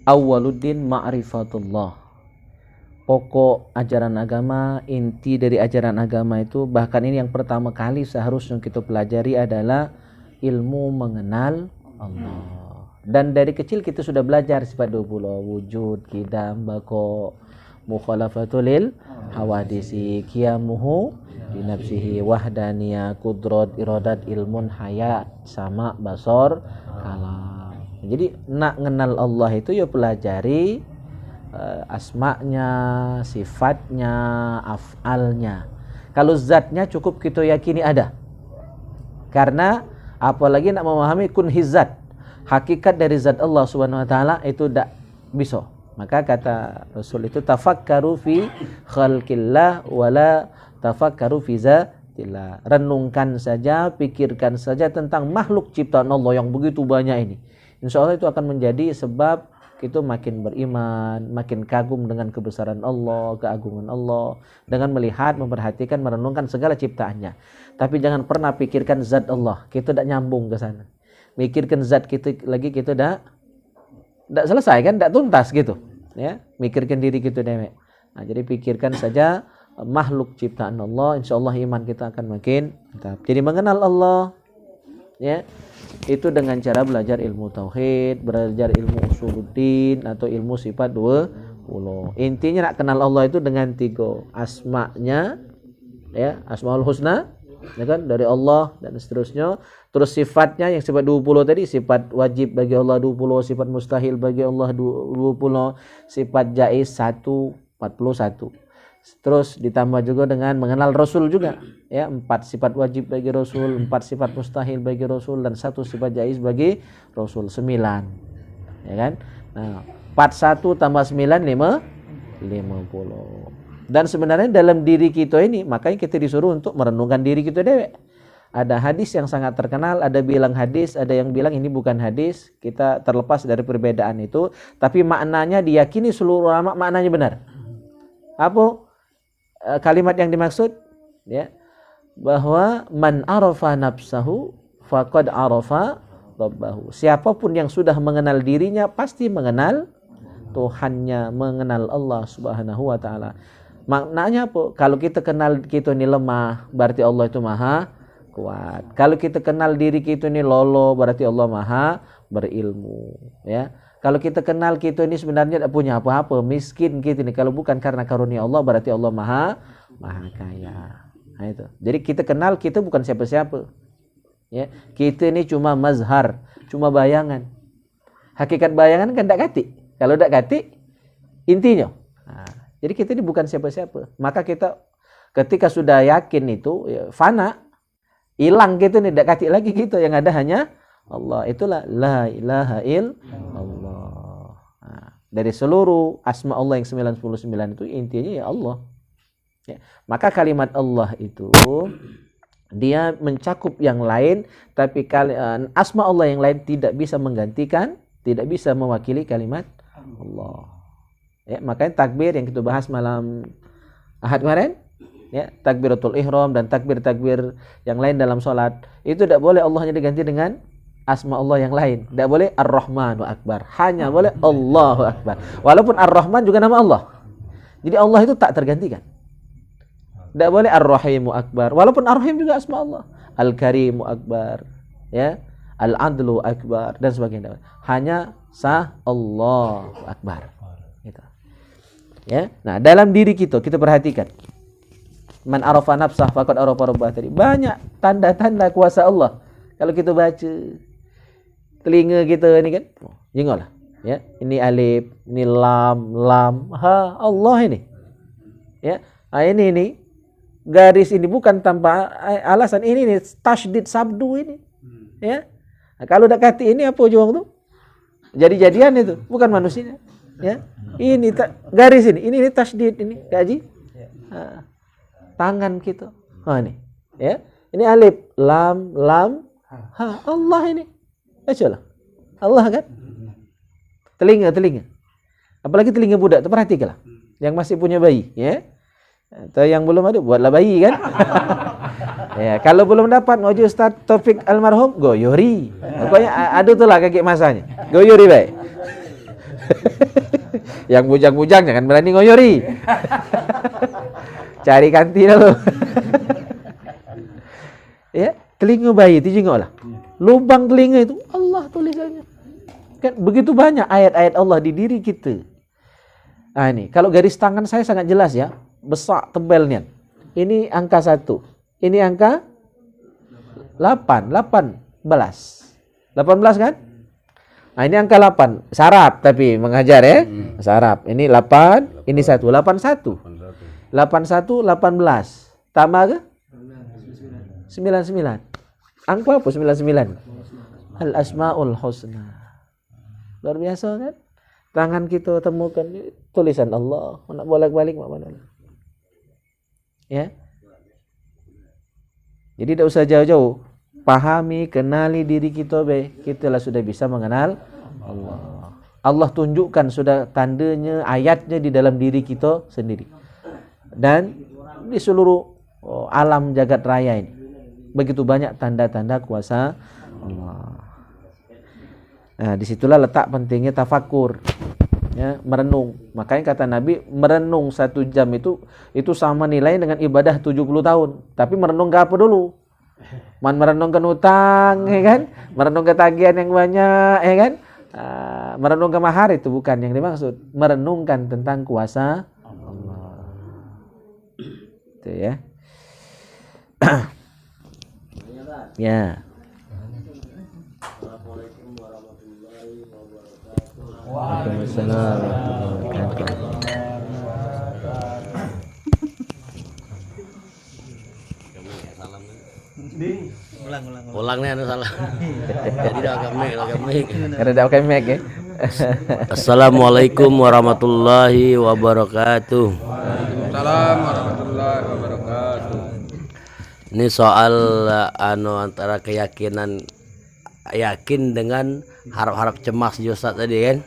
awwaluddin ma'rifatullah. Pokok ajaran agama, inti dari ajaran agama itu, bahkan ini yang pertama kali seharusnya kita pelajari adalah ilmu mengenal Allah. Dan dari kecil kita sudah belajar sifat 20, wujud, qidam, baqo, mukhalafatul lil hawadisi, qiyamuhu bi nafsihi, wahdaniyah, qudrat, iradat, ilmun, hayat, sama, basar, kalam. Jadi nak kenal Allah itu ya pelajari asma'nya, sifatnya, af'alnya. Kalau zatnya cukup kita yakini ada. Karena apalagi nak memahami kunhizat, hakikat dari zat Allah Subhanahu wa taala itu tidak bisa. Maka kata Rasul itu tafakkaru fi khalqillah wala tafakkaru fi zatillah. Renungkan saja, pikirkan saja tentang makhluk ciptaan Allah yang begitu banyak ini. Insya Allah itu akan menjadi sebab kita makin beriman, makin kagum dengan kebesaran Allah, keagungan Allah, dengan melihat, memperhatikan, merenungkan segala ciptaannya. Tapi jangan pernah pikirkan zat Allah, kita tidak nyambung ke sana. Mikirkan zat kita lagi, kita tidak selesai kan, tidak tuntas gitu. Ya, mikirkan diri kita dewek. Nah, jadi pikirkan saja makhluk ciptaan Allah, insya Allah iman kita akan makin mantap. Jadi mengenal Allah, ya, itu dengan cara belajar ilmu tauhid, belajar ilmu usuluddin atau ilmu sifat 20. Intinya nak kenal Allah itu dengan 3 asma'nya, ya, asmaul husna, ya kan, dari Allah dan seterusnya. Terus sifatnya yang sifat 20 tadi, sifat wajib bagi Allah 20, sifat mustahil bagi Allah 20, sifat jaiz 41. Terus ditambah juga dengan mengenal Rasul juga, ya, 4 sifat wajib bagi Rasul, 4 sifat mustahil bagi Rasul, dan 1 sifat jaiz bagi Rasul, 9, ya kan. Nah, 41 tambah 9 50. Dan sebenarnya dalam diri kita ini, makanya kita disuruh untuk merenungkan diri kita dewek. Ada hadis yang sangat terkenal, ada bilang hadis, ada yang bilang ini bukan hadis. Kita terlepas dari perbedaan itu, tapi maknanya diyakini seluruh ulama maknanya benar. Apa kalimat yang dimaksud? Ya, bahwa man arafa nafsahu faqad arafa rabbahu. Siapapun yang sudah mengenal dirinya pasti mengenal Tuhannya, mengenal Allah Subhanahu wa taala. Maknanya apa? Kalau kita kenal kita ini lemah, berarti Allah itu maha kuat. Kalau kita kenal diri kita ini lolo, berarti Allah maha berilmu, ya. Kalau kita kenal kita ini sebenarnya tidak punya apa-apa, miskin kita ini, kalau bukan karena karunia Allah, berarti Allah maha kaya. Nah itu. Jadi kita kenal kita bukan siapa-siapa, ya. Kita ini cuma mazhar, cuma bayangan. Hakikat bayangan kan tidak kati. Kalau tidak kati, intinya. Nah, jadi kita ini bukan siapa-siapa. Maka kita ketika sudah yakin itu, ya, fana, hilang kita ini, tidak kati lagi kita. Yang ada hanya Allah. Itulah la ilaha illallah. Nah, dari seluruh asma Allah yang 99 itu intinya ya Allah. Ya. Maka kalimat Allah itu dia mencakup yang lain, tapi asma Allah yang lain tidak bisa menggantikan, tidak bisa mewakili kalimat Allah. Ya, makanya takbir yang kita bahas malam Ahad kemarin, ya, takbiratul ihram dan takbir-takbir yang lain dalam sholat, itu tidak boleh Allahnya diganti dengan asma Allah yang lain. Tidak boleh Ar-Rahmanu Akbar, hanya boleh Allahu Akbar. Walaupun Ar-Rahman juga nama Allah. Jadi Allah itu tak tergantikan. Tidak boleh Ar-Rahimu Akbar, walaupun Ar-Rahim juga asma Allah. Al-Karimu Akbar, ya, Al-Adlu Akbar dan sebagainya. Hanya sah Allahu Akbar. Gitu. Ya. Nah, dalam diri kita perhatikan. Man arafa nafsah faqad arafa rabbah tadi. Banyak tanda-tanda kuasa Allah. Kalau kita baca, telinga kita ni kan, jengoklah. Ya, ini alif, ini lam, ha, Allah ini. Ya, ini garis ini bukan tanpa alasan, ini tasydid sabdu ini. Ya. Nah, kalau dah kata ini apa juang tu? Jadi-jadian itu, bukan manusia. Ya. Ini garis ini tasydid ini, gaji. Tangan kita. Ini. Ya. Ini alif, lam, ha, Allah ini. Bacalah. Allah kan? Telinga. Apalagi telinga budak, tu perhatikanlah. Yang masih punya bayi, ya. Atau yang belum ada, buatlah bayi kan. Ya, kalau belum dapat ngojo Ustaz Taufik almarhum, goyori. Pokoknya ada tu lah kakek masanya. Goyori baik. Yang bujang-bujang jangan berani ngoyori. Cari kanti dulu. Ya, telinga bayi itu jengoklah. Lubang telinga itu Allah tulisannya. Kan begitu banyak ayat-ayat Allah di diri kita. Nah, ini kalau garis tangan saya sangat jelas ya. Besar tebelnya. Ini angka 1. Ini angka 8. 18 kan? Nah, ini angka 8. Sarap tapi mengajar ya. Sarap. Ini 8, ini 1. 81. 81, 18. Tambah ke? 99. Angka apa 99? Al-Asmaul Husna. Luar biasa kan? Tangan kita temukan tulisan Allah. Nak bolak-balik mana? Ya. Jadi tidak usah jauh-jauh. Pahami, kenali diri kita kita lah sudah bisa mengenal Allah. Allah tunjukkan sudah tandanya, ayatnya di dalam diri kita sendiri. Dan di seluruh alam jagat raya ini. Begitu banyak tanda-tanda kuasa Allah. Nah, disitulah letak pentingnya tafakur. Ya, merenung. Makanya kata Nabi, merenung 1 jam itu sama nilai dengan ibadah 70 tahun. Tapi merenung ke apa dulu? Merenungkan utang, ya kan? Merenungkan tagihan yang banyak, ya kan? Merenung ke mahar itu bukan yang dimaksud. Merenungkan tentang kuasa Allah. Itu ya. Ya. Waalaikumsalam warahmatullahi wabarakatuh. Ulangnya anu salah. Jadi dah agak mic. Karena dah pakai mic ya. Assalamualaikum warahmatullahi wabarakatuh. Waalaikumsalam warahmatullahi wabarakatuh. Ini soal antara keyakinan yakin dengan harap-harap cemas Ustaz tadi kan.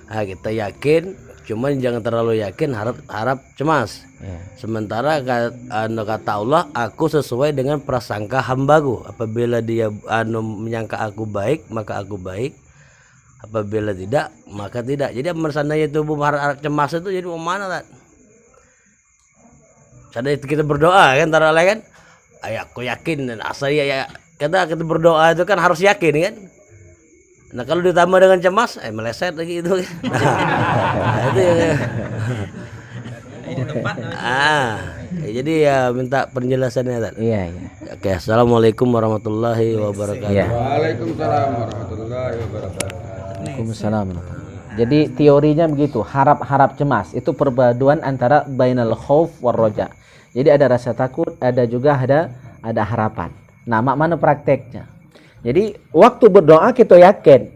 Nah, kita yakin, cuman jangan terlalu yakin harap cemas. Sementara kata Allah, aku sesuai dengan prasangka hambaku. Apabila dia menyangka aku baik, maka aku baik. Apabila tidak, maka tidak. Jadi mersandanya tubuh harap cemas itu jadi mau mana tak? Sadar kita berdoa kan, antara lain kan. Aku yakin dan asal ya kita berdoa itu kan harus yakin kan. Nah kalau ditambah dengan cemas, meleset lagi itu. Nah, itu ya. Jadi ya minta penjelasannya Tan. Iya. Oke, assalamualaikum warahmatullahi wabarakatuh. Iya. Waalaikumsalam warahmatullahi wabarakatuh. Waalaikumsalam. Jadi teorinya begitu, harap-harap cemas itu perpaduan antara bainal khauf war roja. Jadi ada rasa takut, ada juga ada harapan. Nah, mana prakteknya? Jadi waktu berdoa kita yakin.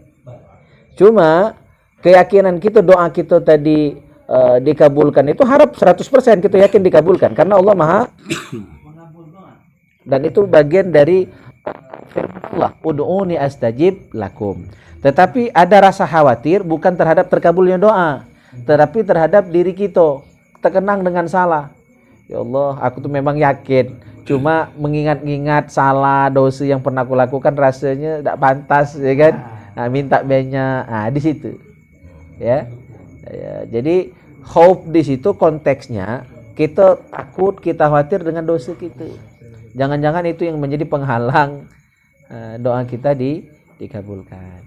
Cuma keyakinan kita, doa kita tadi dikabulkan itu harap 100% kita yakin dikabulkan karena Allah Maha dan itu bagian dari Allah, ud'uni astajib lakum. Tetapi ada rasa khawatir bukan terhadap terkabulnya doa, tetapi terhadap diri kita terkenang dengan salah. Ya Allah, aku tuh memang yakin, cuma mengingat-ingat salah dosa yang pernah aku lakukan rasanya tidak pantas, ya kan? Nah, minta banyak. Nah, di situ. Ya. Jadi hope di situ konteksnya kita takut, kita khawatir dengan dosa kita. Jangan-jangan itu yang menjadi penghalang doa kita dikabulkan.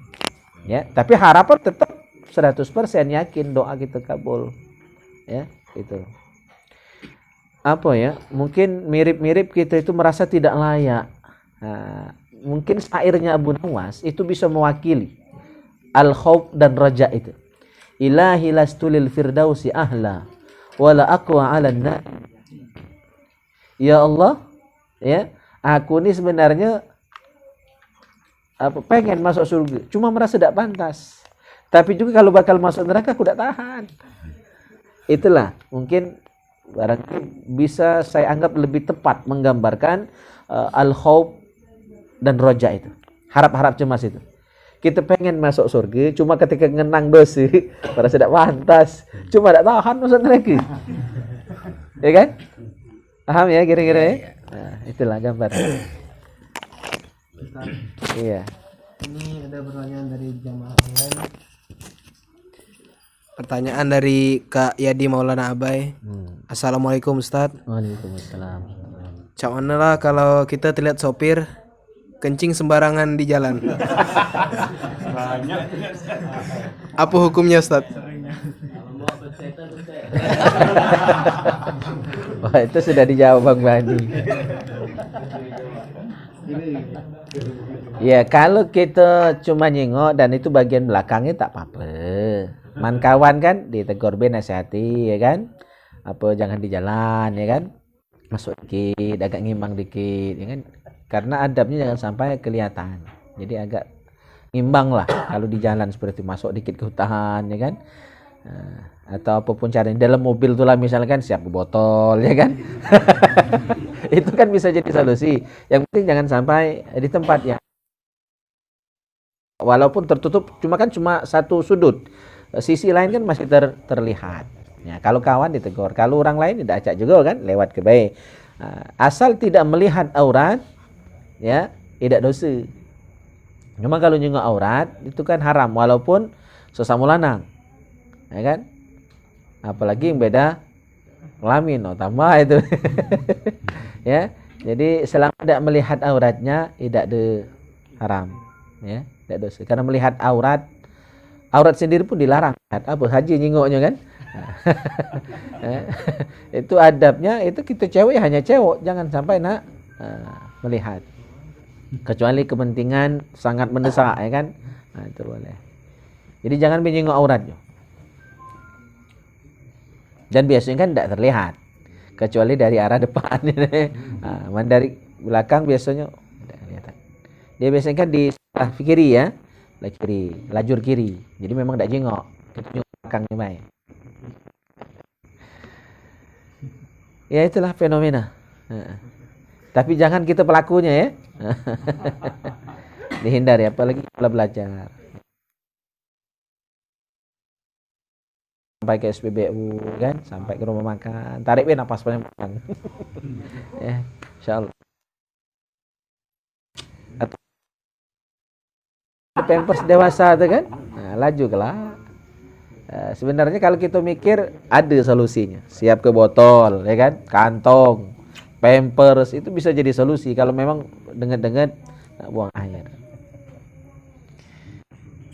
Ya, tapi harapan tetap 100% yakin doa kita kabul. Ya, itu. Apa ya? Mungkin mirip-mirip kita itu merasa tidak layak. Mungkin syairnya Abu Nawas itu bisa mewakili al-khauf dan raja itu. Ilahi lastu lil firdausi ahla wala aqwa 'alan nar. Ya Allah, ya, aku ini sebenarnya pengen masuk surga, cuma merasa tidak pantas. Tapi juga kalau bakal masuk neraka aku tidak tahan. Itulah mungkin barangkali bisa saya anggap lebih tepat menggambarkan al-khauf dan roja itu. Harap-harap cemas itu. Kita pengen masuk surga, cuma ketika ngenang dosa merasa tidak pantas, cuma tidak tahan masuk neraka. Ya kan? Paham ya kira-kira ya? Nah, itulah gambar. Iya. Ini ada pertanyaan dari jamaah online. Pertanyaan dari Kak Yadi Maulana Abai. Assalamualaikum Ustaz. Waalaikumsalam. Cak mana lah kalau kita terlihat sopir kencing sembarangan di jalan. Apa hukumnya Ustaz? Wah, itu sudah dijawab Bang Bani. Ya, kalau kita cuma nyengok dan itu bagian belakangnya tak apa-apa. Man kawan kan ditegur be nasihati, ya kan? Apa jangan di jalan, ya kan? Masuk dikit, agak ngimbang dikit, ya kan? Karena adabnya jangan sampai kelihatan. Jadi agak ngimbang lah kalau di jalan seperti itu, masuk dikit ke hutan, ya kan? Atau apapun caranya dalam mobil tuh lah misalkan siap botol, ya kan? Itu kan bisa jadi solusi. Yang penting jangan sampai di tempat ya. Walaupun tertutup, cuma satu sudut. Sisi lain kan masih terlihat. Ya, kalau kawan ditegur, kalau orang lain tidak acak juga kan lewat ke baik. Asal tidak melihat aurat, ya tidak dosa. Cuma kalau nyengok aurat itu kan haram walaupun sesama lanang, ya kan? Apalagi yang beda kelamin, tambah itu. Ya, jadi selama tidak melihat auratnya tidak haram, ya tidak dosa. Karena melihat aurat sendiri pun dilarang. Apa haji nyengoknya kan? Itu adabnya itu kita cewek hanya cewek, jangan sampai melihat. Kecuali kepentingan sangat mendesak, ya kan? Nah, itu boleh. Jadi jangan menyengok auratnya. Dan biasanya kan tidak terlihat kecuali dari arah depan. Dari belakang biasanya tidak kelihatan. Dia biasanya kan di sebelah kiri ya, lajur kiri. Jadi memang tidak jengok, kita jengok belakangnya baik. Ya itulah fenomena. Tapi jangan kita pelakunya ya. Dihindari apalagi kalau belajar. Sampai ke SPBU kan, sampai ke rumah makan, tarik napas panjang. Ya, insyaallah. Atau Pampers dewasa itu kan, nah, laju kelak. Sebenarnya kalau kita mikir ada solusinya. Siap ke botol, ya kan, kantong, Pampers itu bisa jadi solusi kalau memang denget-denget buang air.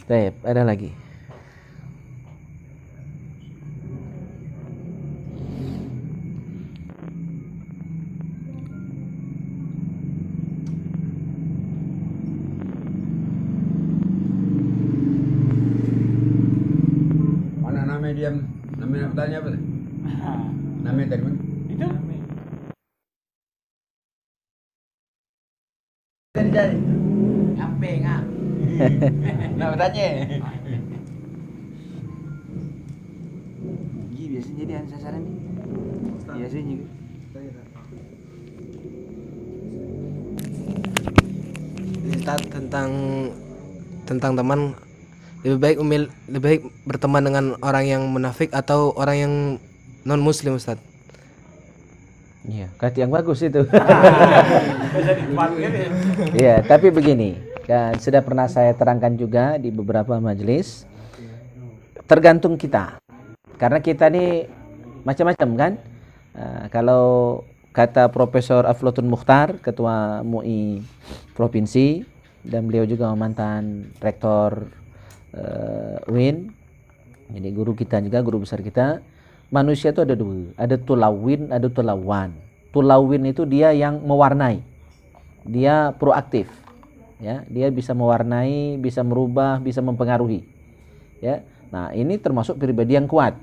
Baik, ada lagi. Namanya bertanya apa? Namanya dari mana? Itu. Dari camping ah. Nah bertanya. Gini. jadi sasaran nih. Iya sunyi. Ustaz, tentang teman, lebih baik berteman dengan orang yang munafik atau orang yang non muslim, Ustaz? Iya, kata yang bagus itu. Iya, tapi begini, kan sudah pernah saya terangkan juga di beberapa majelis. Tergantung kita, karena kita ini macam-macam kan. Kalau kata Profesor Aflatun Mukhtar, Ketua MUI Provinsi, dan beliau juga mantan Rektor UIN, jadi guru kita juga, guru besar kita. Manusia itu ada dua, ada tulawin, ada tulawan. Tulawin itu dia yang mewarnai, dia proaktif, ya, dia bisa mewarnai, bisa merubah, bisa mempengaruhi, ya. Nah, ini termasuk pribadi yang kuat.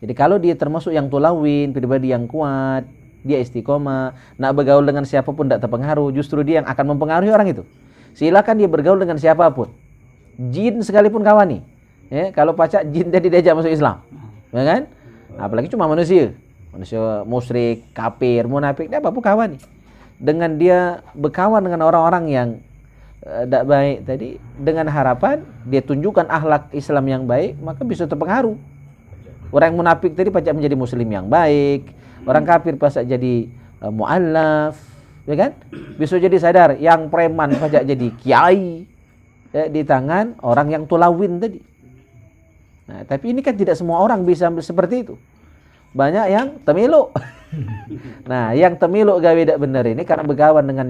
Jadi kalau dia termasuk yang tulawin, pribadi yang kuat, dia istiqomah, nak bergaul dengan siapapun tidak terpengaruh, justru dia yang akan mempengaruhi orang itu. Silakan dia bergaul dengan siapapun, jin sekalipun kawan nih, ya. Kalau pacak jin jadi diajak masuk Islam, ya kan? Apalagi cuma manusia musyrik, kafir, munafik, dia apa-apa kawan nih. Dengan dia berkawan dengan orang-orang yang tidak baik tadi, dengan harapan dia tunjukkan akhlak Islam yang baik, maka bisa terpengaruh. Orang yang munafik tadi pacak menjadi muslim yang baik, orang kafir pacak jadi mu'allaf, ya kan? Bisa jadi sadar, yang preman pacak jadi kiai, ya, di tangan orang yang tulawin tadi. Nah, tapi ini kan tidak semua orang bisa seperti itu. Banyak yang temiluk. Nah, yang temiluk gawe tidak benar ini karena berkawan dengan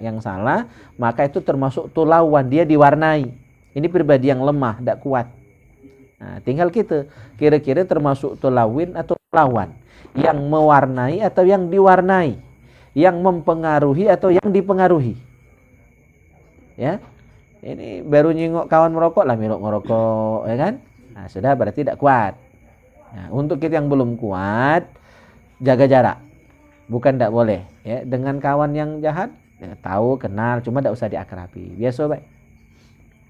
yang salah, maka itu termasuk tulawan, dia diwarnai. Ini pribadi yang lemah, tidak kuat. Nah, tinggal kita kira-kira termasuk tulawin atau tulawan, yang mewarnai atau yang diwarnai, yang mempengaruhi atau yang dipengaruhi. Ya. Ini baru nyingok kawan merokok lah, miluk ngerokok, ya kan? Nah, sudah berarti tidak kuat. Nah, untuk kita yang belum kuat, jaga jarak. Bukan tidak boleh, ya. Dengan kawan yang jahat, ya, tahu, kenal, cuma tidak usah diakrabi. Biasa baik.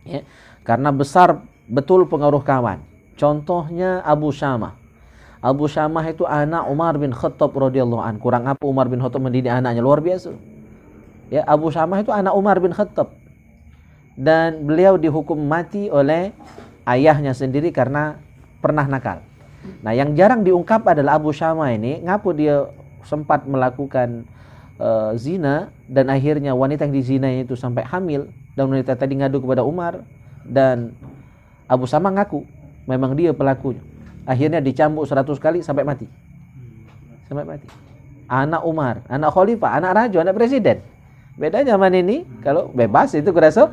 Ya. Karena besar betul pengaruh kawan. Contohnya Abu Syamah. Abu Syamah itu anak Umar bin Khattab radhiyallahu anhu. Kurang apa Umar bin Khattab mendidik anaknya, luar biasa. Ya, Abu Syamah itu anak Umar bin Khattab. Dan beliau dihukum mati oleh ayahnya sendiri karena pernah nakal. Nah, yang jarang diungkap adalah Abu Syamah ini, ngapu dia sempat melakukan zina, dan akhirnya wanita yang dizinai itu sampai hamil, dan wanita tadi ngadu kepada Umar, dan Abu Syamah ngaku memang dia pelakunya. Akhirnya dicambuk 100 kali sampai mati. Sampai mati. Anak Umar, anak khalifah, anak raja, anak presiden. Beda zaman ini, kalau bebas itu kurasa.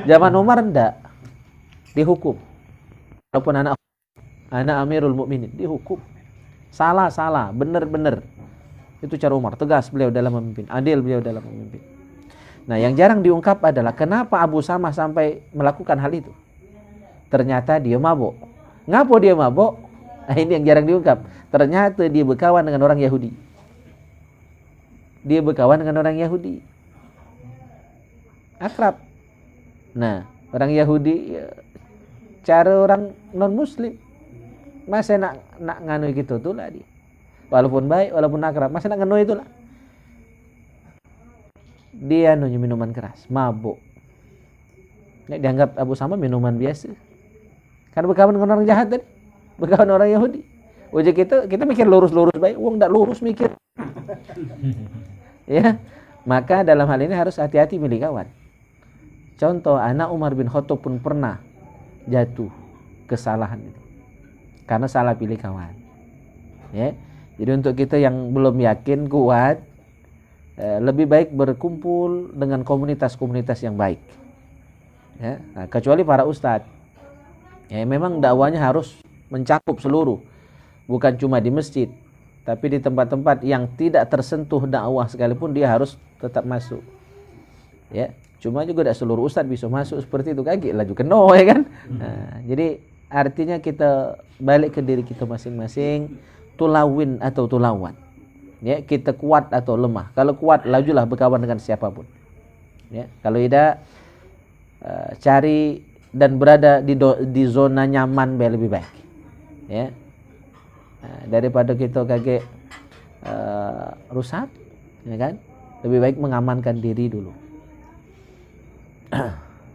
Zaman Umar enggak. Dihukum. Walaupun anak Amirul Mukminin dihukum. Salah, benar. Itu cara Umar, tegas beliau dalam memimpin, adil beliau dalam memimpin. Nah, yang jarang diungkap adalah kenapa Abu Syamah sampai melakukan hal itu. Ternyata dia mabuk. Ngapa dia mabuk? Nah, ini yang jarang diungkap. Ternyata dia berkawan dengan orang Yahudi. Akrab. Nah, orang Yahudi, cara orang non muslim masih nak nganu gitu tuh lah dia. Walaupun baik, walaupun akrab, masih nak nganu itulah. Dia minuman keras, mabuk. Ini dianggap Abu Syamah minuman biasa. Karena berkawan dengan orang jahat tadi, berkawan dengan orang Yahudi. Ujung kita mikir lurus baik, wong enggak lurus mikir. Ya, maka dalam hal ini harus hati-hati milih kawan. Contoh, anak Umar bin Khattab pun pernah jatuh kesalahan itu karena salah pilih kawan. Ya, jadi untuk kita yang belum yakin kuat, lebih baik berkumpul dengan komunitas-komunitas yang baik. Ya, nah, kecuali para ustadz. Ya, memang dakwanya harus mencakup seluruh, bukan cuma di masjid, tapi di tempat-tempat yang tidak tersentuh dakwah sekalipun dia harus tetap masuk. Ya, cuma juga tidak seluruh ustadz bisa masuk seperti itu, kaki laju keno, ya kan? Nah, jadi artinya kita balik ke diri kita masing-masing, tulawin atau tulawan. Ya, kita kuat atau lemah. Kalau kuat, lajulah berkawan dengan siapapun. Ya, kalau tidak, cari dan berada di zona nyaman lebih baik. Ya, Daripada kita kaget rusak, ya kan? Lebih baik mengamankan diri dulu.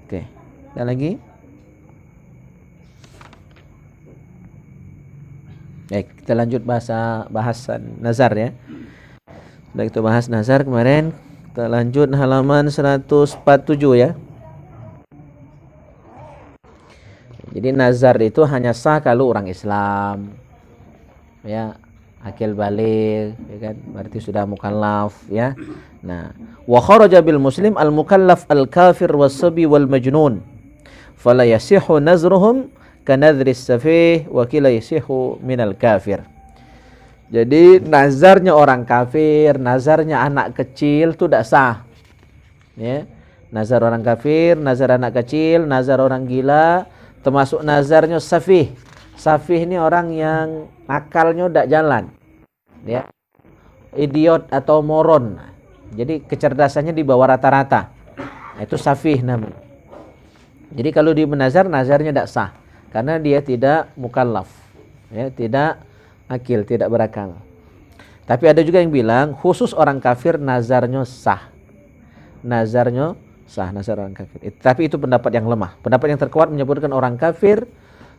Oke. Ada lagi? Baik, kita lanjut bahasan nazar ya. Sudah kita bahas nazar kemarin. Kita lanjut halaman 147 ya. Jadi nazar itu hanya sah kalau orang Islam. Ya, akil baligh, ya kan? Berarti sudah mukallaf ya. Nah, wa kharaja bil muslim al mukallaf al kafir was-sabi wal majnun. Fala yasihu nazruhum kanadri as-safih wa kila yasihu minal kafir. Jadi nazarnya orang kafir, nazarnya anak kecil itu tidak sah. Ya. Nazar orang kafir, nazar anak kecil, nazar orang gila, termasuk nazarnya safih. Safih ini orang yang akalnya tidak jalan. Ya. Idiot atau moron. Jadi kecerdasannya di bawah rata-rata. Itu safih namanya. Jadi kalau dia menazar, nazarnya tidak sah karena dia tidak mukallaf. Ya, tidak akil, tidak berakal. Tapi ada juga yang bilang khusus orang kafir nazarnya sah. Nazarnya sah, nazar orang kafir. Tapi itu pendapat yang lemah. Pendapat yang terkuat menyebutkan orang kafir,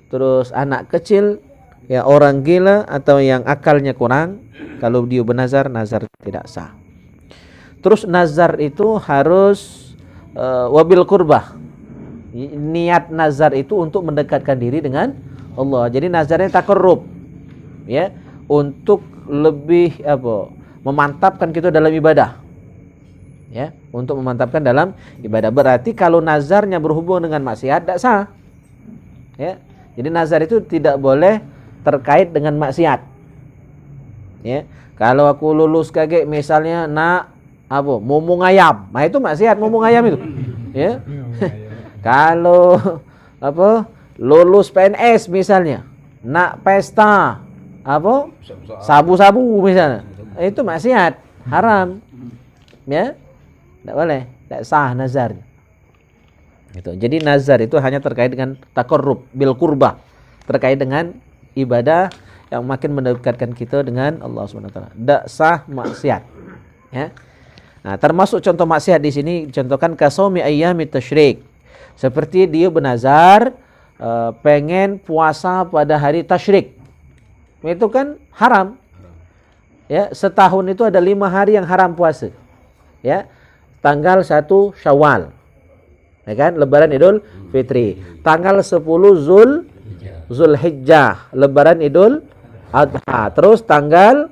terus anak kecil, ya orang gila atau yang akalnya kurang, kalau dia bernazar, nazar tidak sah. Terus nazar itu harus wabil kurbah. Niat nazar itu untuk mendekatkan diri dengan Allah. Jadi nazarnya taqarrub. Ya, untuk lebih memantapkan kita dalam ibadah. Ya, untuk memantapkan dalam ibadah. Berarti kalau nazarnya berhubungan dengan maksiat tidak sah. Ya. Jadi nazar itu tidak boleh terkait dengan maksiat. Ya. Kalau aku lulus kaget misalnya mumung ayam. Nah itu maksiat mumung ayam itu. Ya. Kalau lulus PNS misalnya, nak pesta sabu-sabu misalnya, itu maksiat, haram. Ya. Tidak boleh, tidak sah nazar. Itu. Jadi nazar itu hanya terkait dengan taqarrub bil qurbah, terkait dengan ibadah yang makin mendekatkan kita dengan Allah Subhanahu wa taala. Tidak sah maksiat. Ya. Nah, termasuk contoh maksiat di sini contohkan kasaumi ayyamit tasyrik. Seperti dia bernazar pengen puasa pada hari tasyrik. Itu kan haram. Ya, setahun itu ada 5 hari yang haram puasa. Ya. Tanggal 1 Syawal. Ya kan? Lebaran Idul Fitri. Tanggal 10 Zulhijjah, Lebaran Idul Adha. Terus tanggal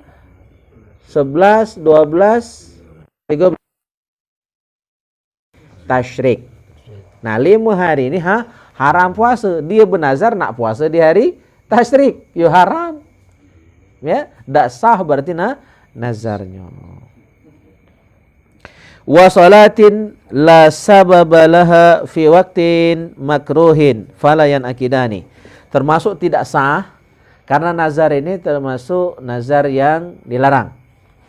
11, 12, 13 tasyrik. Nah, 5 hari ini haram puasa. Dia bernazar nak puasa di hari tasyrik. Ya haram. Ya, tidak sah berarti nazarnya. Wa salatin la sababa laha fi waqtin makruhin falayan akidani. Termasuk tidak sah karena nazar ini termasuk nazar yang dilarang.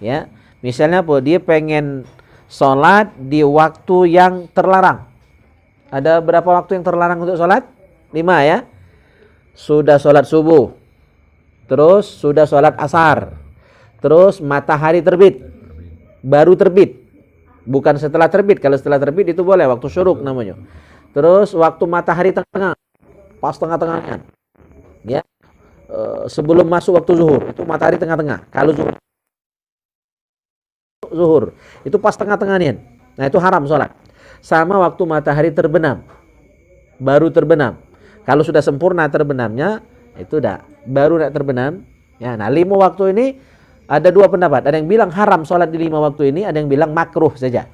Ya. Misalnya dia pengen sholat di waktu yang terlarang. Ada berapa waktu yang terlarang untuk sholat? 5 ya. Sudah sholat subuh. Terus sudah sholat asar. Terus matahari terbit. Baru terbit. Bukan setelah terbit. Kalau setelah terbit itu boleh. Waktu syuruk namanya. Terus waktu matahari tengah. Pas tengah-tengahnya. Ya. Sebelum masuk waktu zuhur. Itu matahari tengah-tengah. Kalau zuhur. Itu pas tengah-tengahnya. Nah itu haram sholat. Sama waktu matahari terbenam. Baru terbenam. Kalau sudah sempurna terbenamnya. Itu baru terbenam. Ya, nah 5 waktu ini. Ada 2 pendapat. Ada yang bilang haram sholat di 5 waktu ini. Ada yang bilang makruh saja.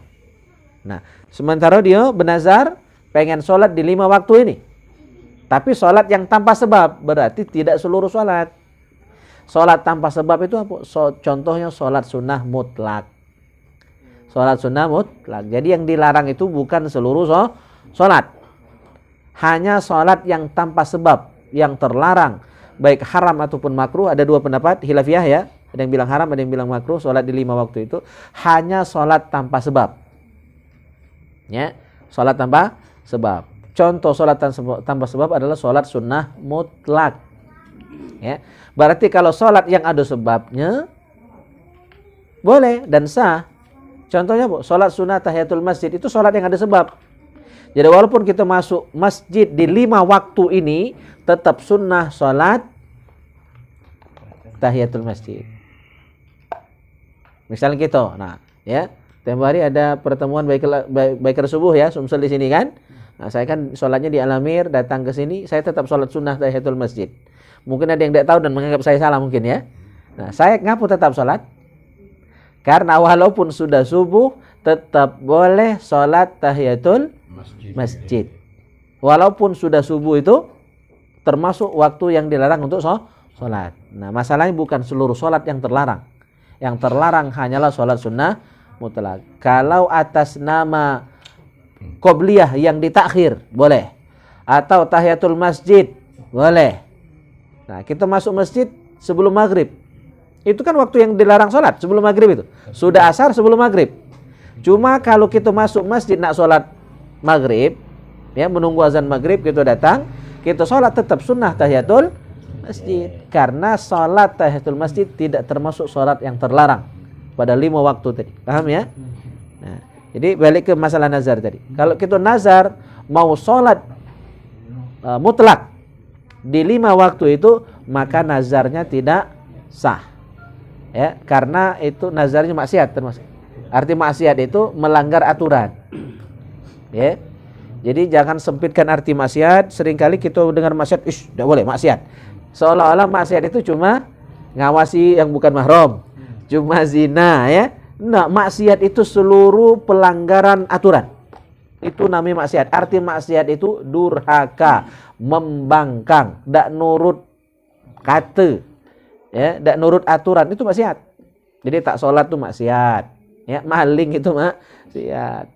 Nah, sementara dia bernazar pengen sholat di 5 waktu ini. Tapi sholat yang tanpa sebab. Berarti tidak seluruh sholat. Sholat tanpa sebab itu apa? Contohnya sholat sunnah mutlak. Sholat sunnah mutlak. Jadi yang dilarang itu bukan seluruh sholat. Hanya sholat yang tanpa sebab. Yang terlarang. Baik haram ataupun makruh. Ada 2 pendapat. Hilafiyah ya. Ada yang bilang haram, ada yang bilang makruh. Sholat di 5 waktu itu hanya sholat tanpa sebab. Ya, sholat tanpa sebab. Contoh sholat tanpa sebab adalah sholat sunnah mutlak. Ya. Berarti kalau sholat yang ada sebabnya boleh dan sah. Contohnya Bu, sholat sunnah tahiyatul masjid itu sholat yang ada sebab. Jadi walaupun kita masuk masjid di 5 waktu ini, tetap sunnah sholat tahiyatul masjid. Misalnya gitu, nah ya, tempo hari ada pertemuan baikar subuh ya, sumsel di sini kan. Nah, saya kan sholatnya di Al-Amir, datang ke sini, saya tetap sholat sunnah tahiyatul masjid. Mungkin ada yang tidak tahu dan menganggap saya salah mungkin ya. Nah, saya ngapu tetap sholat. Karena walaupun sudah subuh, tetap boleh sholat tahiyatul masjid. Walaupun sudah subuh itu termasuk waktu yang dilarang untuk sholat. Nah, masalahnya bukan seluruh sholat yang terlarang. Yang terlarang hanyalah sholat sunnah mutlak. Kalau atas nama qobliyah yang ditakhir, boleh. Atau tahiyatul masjid, boleh. Nah, kita masuk masjid sebelum maghrib. Itu kan waktu yang dilarang sholat, sebelum maghrib itu. Sudah asar sebelum maghrib. Cuma kalau kita masuk masjid nak sholat maghrib, ya, menunggu azan maghrib, kita datang, kita sholat tetap sunnah tahiyatul masjid. Karena sholat tahiyatul masjid tidak termasuk sholat yang terlarang pada 5 waktu tadi. Paham ya? Nah, jadi balik ke masalah nazar tadi. Kalau kita nazar mau sholat mutlak di 5 waktu itu, maka nazarnya tidak sah. Ya, karena itu nazarnya maksiat termasuk. Arti maksiat itu melanggar aturan. Ya. Jadi jangan sempitkan arti maksiat. Seringkali kita dengar maksiat, tidak boleh maksiat. Seolah-olah maksiat itu cuma ngawasi yang bukan mahram, cuma zina ya. Nah, maksiat itu seluruh pelanggaran aturan. Itu namanya maksiat. Arti maksiat itu durhaka, membangkang, tidak nurut kata, ya, tidak nurut aturan, itu maksiat. Jadi tak sholat itu maksiat, ya, maling itu maksiat.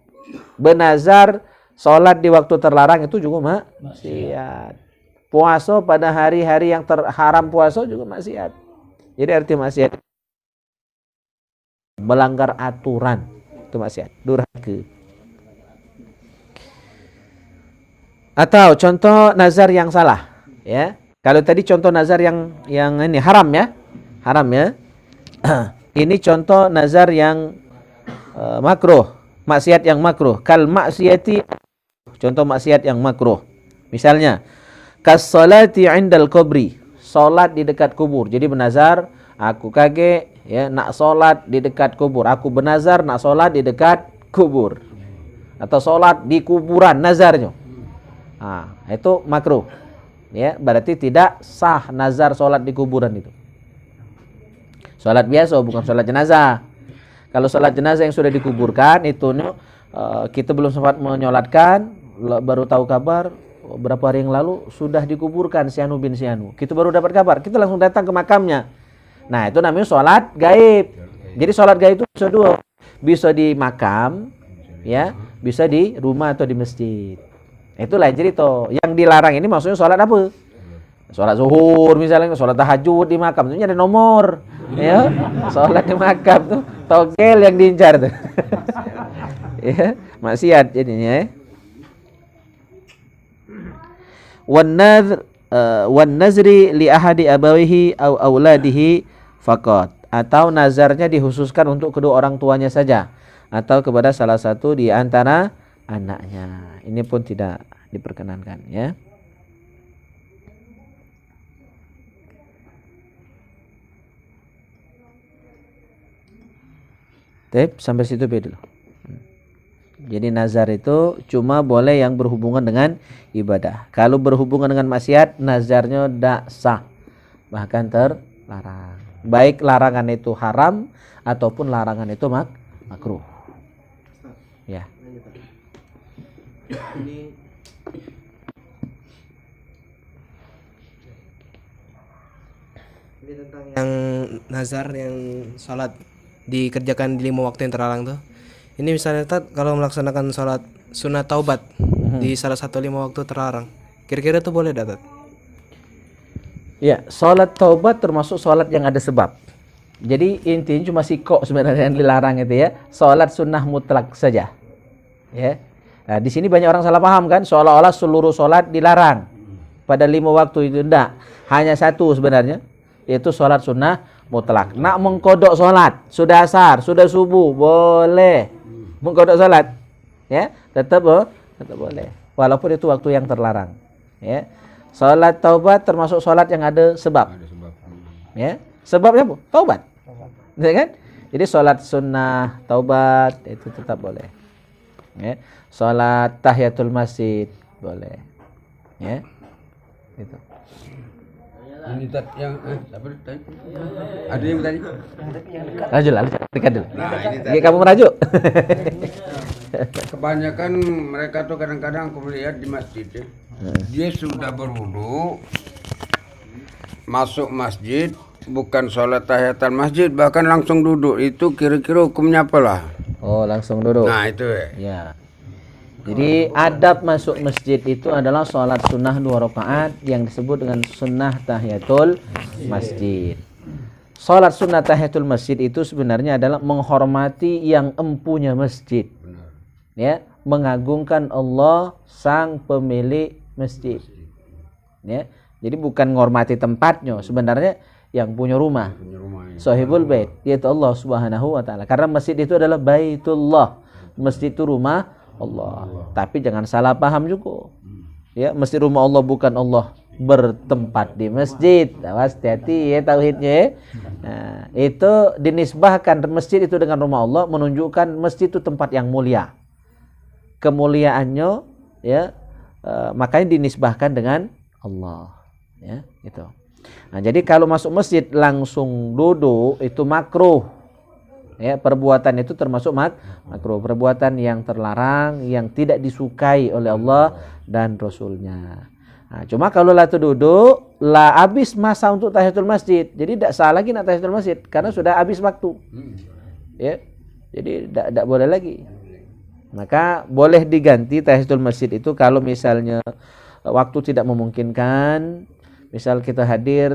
Benazar sholat di waktu terlarang itu juga maksiat. Puasa pada hari-hari yang terharam puasa juga maksiat. Jadi arti maksiat melanggar aturan, itu maksiat, durhaka. Atau contoh nazar yang salah, ya. Kalau tadi contoh nazar yang ini haram ya. Haram ya. Ini contoh nazar yang makruh, maksiat yang makruh. Kal maksiati, contoh maksiat yang makruh. Misalnya, kas-salati 'indal qabri, salat di dekat kubur. Jadi benazar, aku kage ya nak salat di dekat kubur. Aku benazar nak salat di dekat kubur. Atau salat di kuburan nazarnya. Nah, itu makruh. Ya, berarti tidak sah nazar salat di kuburan itu. Salat biasa bukan salat jenazah. Kalau salat jenazah yang sudah dikuburkan itu kita belum sempat menyolatkan, baru tahu kabar beberapa hari yang lalu sudah dikuburkan si Anu bin si Anu. Kita baru dapat kabar, kita langsung datang ke makamnya. Nah, itu namanya salat gaib. Jadi salat gaib itu bisa dua. Bisa di makam, ya, bisa di rumah atau di masjid. Itu lain cerita. Yang dilarang ini maksudnya sholat apa? Sholat zuhur misalnya, sholat tahajud di makam. Itu ada nomor. Ya, sholat di makam tuh togel yang diincar tuh. Ya, maksiat jadinya ya. Wan nazri li ahadi abawihi au auladihi faqat. Atau nazarnya dikhususkan untuk kedua orang tuanya saja atau kepada salah satu di antara anaknya. Ini pun tidak diperkenankan ya. Sampai situ dulu. Jadi nazar itu cuma boleh yang berhubungan dengan ibadah. Kalau berhubungan dengan maksiat, nazarnya tidak sah, bahkan terlarang. Baik larangan itu haram ataupun larangan itu makruh. Ya. Ini tentang yang nazar yang sholat dikerjakan di 5 waktu yang terlarang tuh. Ini misalnya Tat, kalau melaksanakan sholat sunat taubat di salah satu 5 waktu terlarang, kira-kira tuh boleh Tat? Ya, sholat taubat termasuk sholat yang ada sebab. Jadi intinya cuma sikok sebenarnya yang dilarang itu ya. Sholat sunnah mutlak saja. Ya. Nah, di sini banyak orang salah paham kan, seolah-olah seluruh sholat dilarang. pada 5 waktu itu enggak. Hanya satu sebenarnya, yaitu sholat sunnah mutlak. Nak mengkodok sholat, sudah asar, sudah subuh, boleh mengkodok sholat, ya, tetap boleh. Walaupun itu waktu yang terlarang, ya. Sholat taubat termasuk sholat yang ada sebab, ya. Sebabnya apa? Taubat, ya kan? Jadi sholat sunnah taubat itu tetap boleh, ya. Sholat tahiyatul masjid boleh, ya, itu. Ini yang ada yang tadi. Raju lah, dekat dulu. Nah, ini Oke, kamu merajuk. kebanyakan mereka tuh kadang-kadang aku melihat di masjid ya. Dia sudah berwudu, masuk masjid, bukan sholat tahiyatul masjid, bahkan langsung duduk. Itu kira-kira hukumnya apalah? Oh, langsung duduk. Nah itu ya. Ya. Jadi adab masuk masjid itu adalah sholat sunnah 2 rakaat yang disebut dengan sunnah tahiyatul masjid. Sholat sunnah tahiyatul masjid itu sebenarnya adalah menghormati yang empunya masjid, ya, mengagungkan Allah sang pemilik masjid, ya. Jadi bukan menghormati tempatnya, sebenarnya yang punya rumah, sahibul bait, yaitu Allah Subhanahu wa taala. Karena masjid itu adalah baitullah, masjid itu rumah Allah. Tapi jangan salah paham juga. Ya, masjid rumah Allah bukan Allah bertempat di masjid. Awas, hati-hati ya tauhidnya. Ya. Nah, itu dinisbahkan masjid itu dengan rumah Allah, menunjukkan masjid itu tempat yang mulia. Kemuliaannya, ya, makanya dinisbahkan dengan Allah. Ya, gitu. Nah, jadi kalau masuk masjid langsung duduk itu makruh. Ya, perbuatan itu termasuk makruh, perbuatan yang terlarang, yang tidak disukai oleh Allah dan Rasulnya. Nah, cuma kalau lah duduk, lah habis masa untuk tahiyatul masjid, jadi tidak sah lagi nak tahiyatul masjid karena sudah habis waktu. Ya, jadi tidak boleh lagi. Maka boleh diganti tahiyatul masjid itu kalau misalnya waktu tidak memungkinkan. Misal kita hadir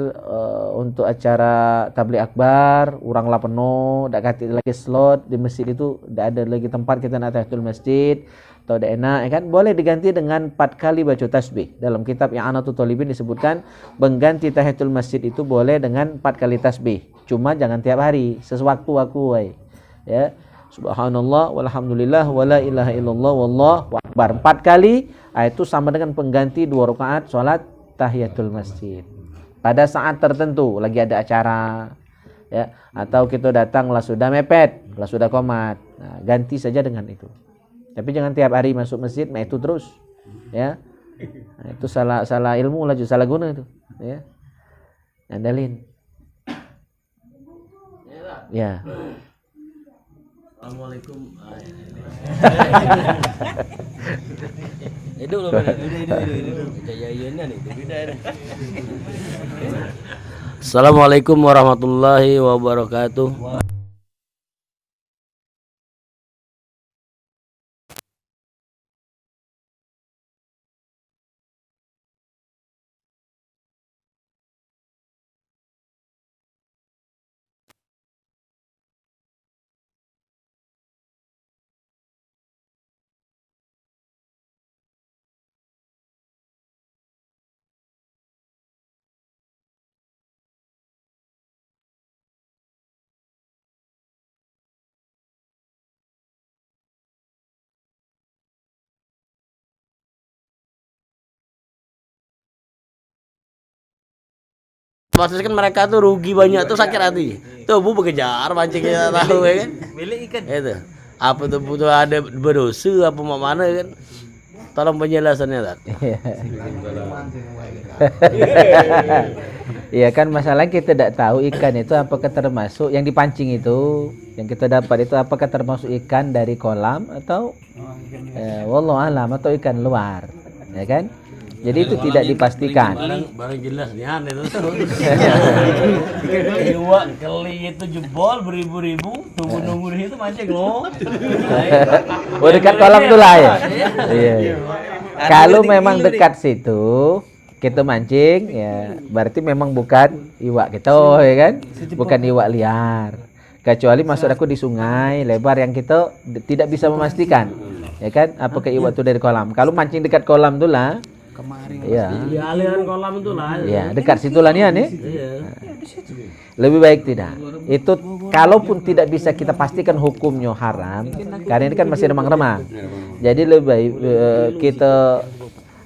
untuk acara tabligh akbar, orang lah penuh, tak ganti lagi slot di masjid itu, tidak ada lagi tempat kita nak tahiyatul masjid atau tidak enak, ya kan? Boleh diganti dengan 4 kali baca tasbih. Dalam kitab I'anatul Talibin disebutkan mengganti tahiyatul masjid itu boleh dengan 4 kali tasbih. Cuma jangan tiap hari, sesewaktu-waktu, ya. Subhanallah walhamdulillah wala ilaha illallah wallahu akbar. 4 kali, itu sama dengan pengganti 2 rakaat salat tahiyatul masjid. Pada saat tertentu lagi ada acara, ya, atau kita datang lah sudah mepet, lah sudah komat, nah, ganti saja dengan itu. Tapi jangan tiap hari masuk masjid, nah itu terus, ya. Nah, itu salah ilmu lah, salah guna itu, ya. Andalin. Ya. Assalamualaikum. Assalamualaikum warahmatullahi wabarakatuh. Maksudnya kan mereka tuh rugi banyak tuh, sakit hati. Tuh Bu bekejar mancing kita tahu, ya kan. Milik ikan. Itu. Apa tuh butuh ada berdosa apa mau mana, kan? Tolong penjelasannya, Tat. Iya kan, masalah kita tidak tahu ikan itu apakah termasuk yang dipancing itu, yang kita dapat itu apakah termasuk ikan dari kolam atau wallahu alam atau ikan luar, ya kan? Jadi itu tidak dipastikan. Barang jelas nih aneh itu. Iwak keli itu jebol beribu-ribu, tunggu nunggu di situ mancing loh. Oh, dekat kolam tuh lah ya. Iya. Kalau memang dekat situ kita mancing, ya berarti memang bukan iwak kita, ya kan? Bukan iwak liar. Kecuali maksud aku di sungai lebar yang kita tidak bisa memastikan, ya kan? Apakah iwak itu dari kolam? Kalau mancing dekat kolam tuh lah, Iya. Di aliran kolam itu lah. Iya, dekat situlah nih. Iya. Lebih baik tidak. Itu kalaupun tidak bisa kita pastikan hukumnya haram, karena ini kan masih remang-remang. Jadi lebih baik kita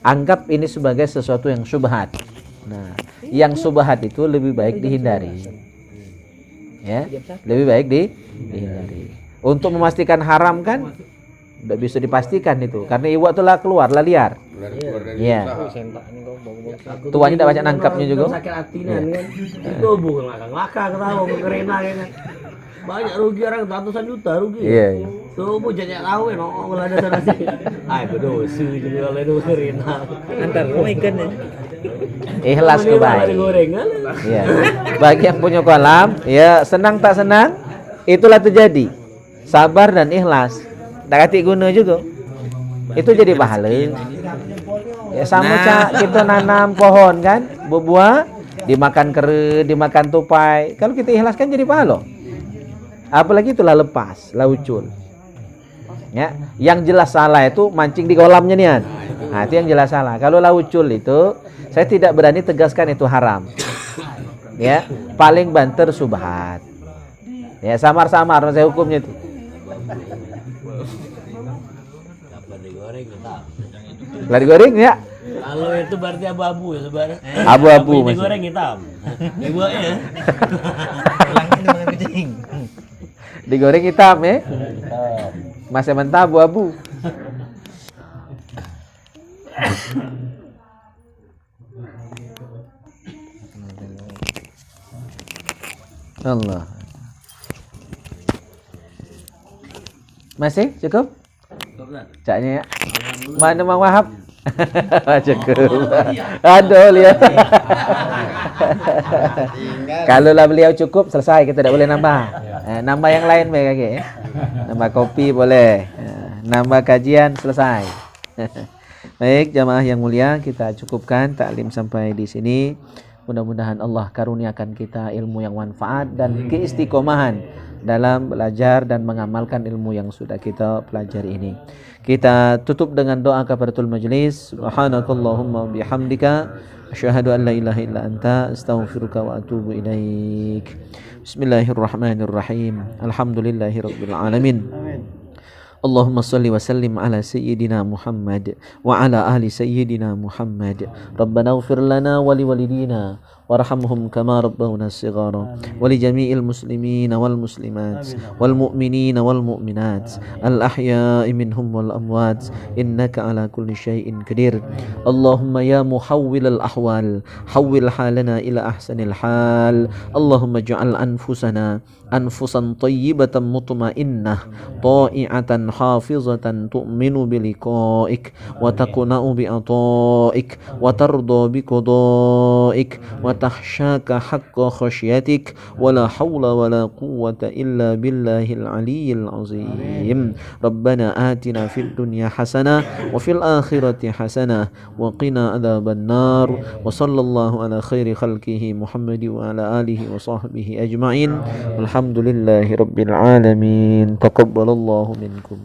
anggap ini sebagai sesuatu yang syubhat. Nah, yang syubhat itu lebih baik dihindari. Ya, lebih baik dihindari. Untuk memastikan haram kan tidak bisa dipastikan itu, karena iwak itu lah keluar lah liar. Iya. Tuanya tidak banyak nangkapnya juga. Sakit hati kan. Itu bukan ngakak tahu kerena kan. Banyak rugi orang ratusan juta rugi. Iya. Tuh bu jangan tahu ya, kalau ada sana sih. Ay berdosa jadi kalau itu kerena. Antar rumah ikan ya. Ikhlas kebaik. Iya. Bagi yang punya kolam, ya senang tak senang, itulah terjadi. Sabar dan ikhlas. Tak kati guna juga. Itu jadi pahala. Ya sama cak kita nanam pohon kan, berbuah, dimakan kere, dimakan tupai. Kalau kita ikhlaskan jadi pahala. Apalagi itulah lepas, laucul. Ya, yang jelas salah itu mancing di kolamnya nih. Nah, itu yang jelas salah. Kalau laucul itu saya tidak berani tegaskan itu haram. Ya, paling banter subhat. Ya, samar-samar saya hukumnya itu. Lah digoreng ya. Kalau itu berarti abu-abu ya sebenarnya. Abu-abu Tapi masih. digoreng hitam. Ibu ya. Digoreng hitam ya. Masih mentah abu-abu. Allah. Masih cukup? Caknya ya. Mana Mang Wahab? Cukup. Aduh lihat. Kalau lah beliau cukup selesai, kita tidak boleh nambah. Nambah yang lain baik lagi ya. Nambah kopi boleh. Nambah kajian selesai. Baik jamaah yang mulia, kita cukupkan taklim sampai di sini. Mudah-mudahan Allah karuniakan kita ilmu yang manfaat dan keistiqomahan dalam belajar dan mengamalkan ilmu yang sudah kita pelajari ini. Kita tutup dengan doa kafaratul majlis. Subhanakallahumma bihamdika asyhadu an la ilaha illa anta astaghfiruka wa atubu ilaik. Bismillahirrahmanirrahim. Alhamdulillahirabbil alamin. Allahumma salli wa sallim ala sayyidina Muhammad wa ala ahli sayyidina Muhammad. Rabbana ighfir lana wa liwalidina warhamhum kama rabbawna shighara wa li jami'il muslimina wal muslimat wal mu'minina wal mu'minat al ahya'i minhum wal amwat innaka ala kulli syai'in qadir. Allahumma ya muhawwil al ahwal hawwil halana ila ahsanil hal. Allahumma ij'al anfusana anfusan tayyibatan mutmainnah ta'i'atan hafizatan tu'minu biliqa'ik wa taqna'u bi'ata'ik wa tarda biqada'ik wa tahsyaka haqqa khasyatik wa la hawla wa la quwwata illa billahil aliyyil azim. Rabbana atina fid dunya hasanah wa fil akhirati hasanah wa qina adzaban nar. Wa sallallahu ala khairi khalqihi Muhammad wa ala alihi wa sahbihi ajma'in. Alhamdulillahi rabbil alamin. Taqabbalallahu minkum.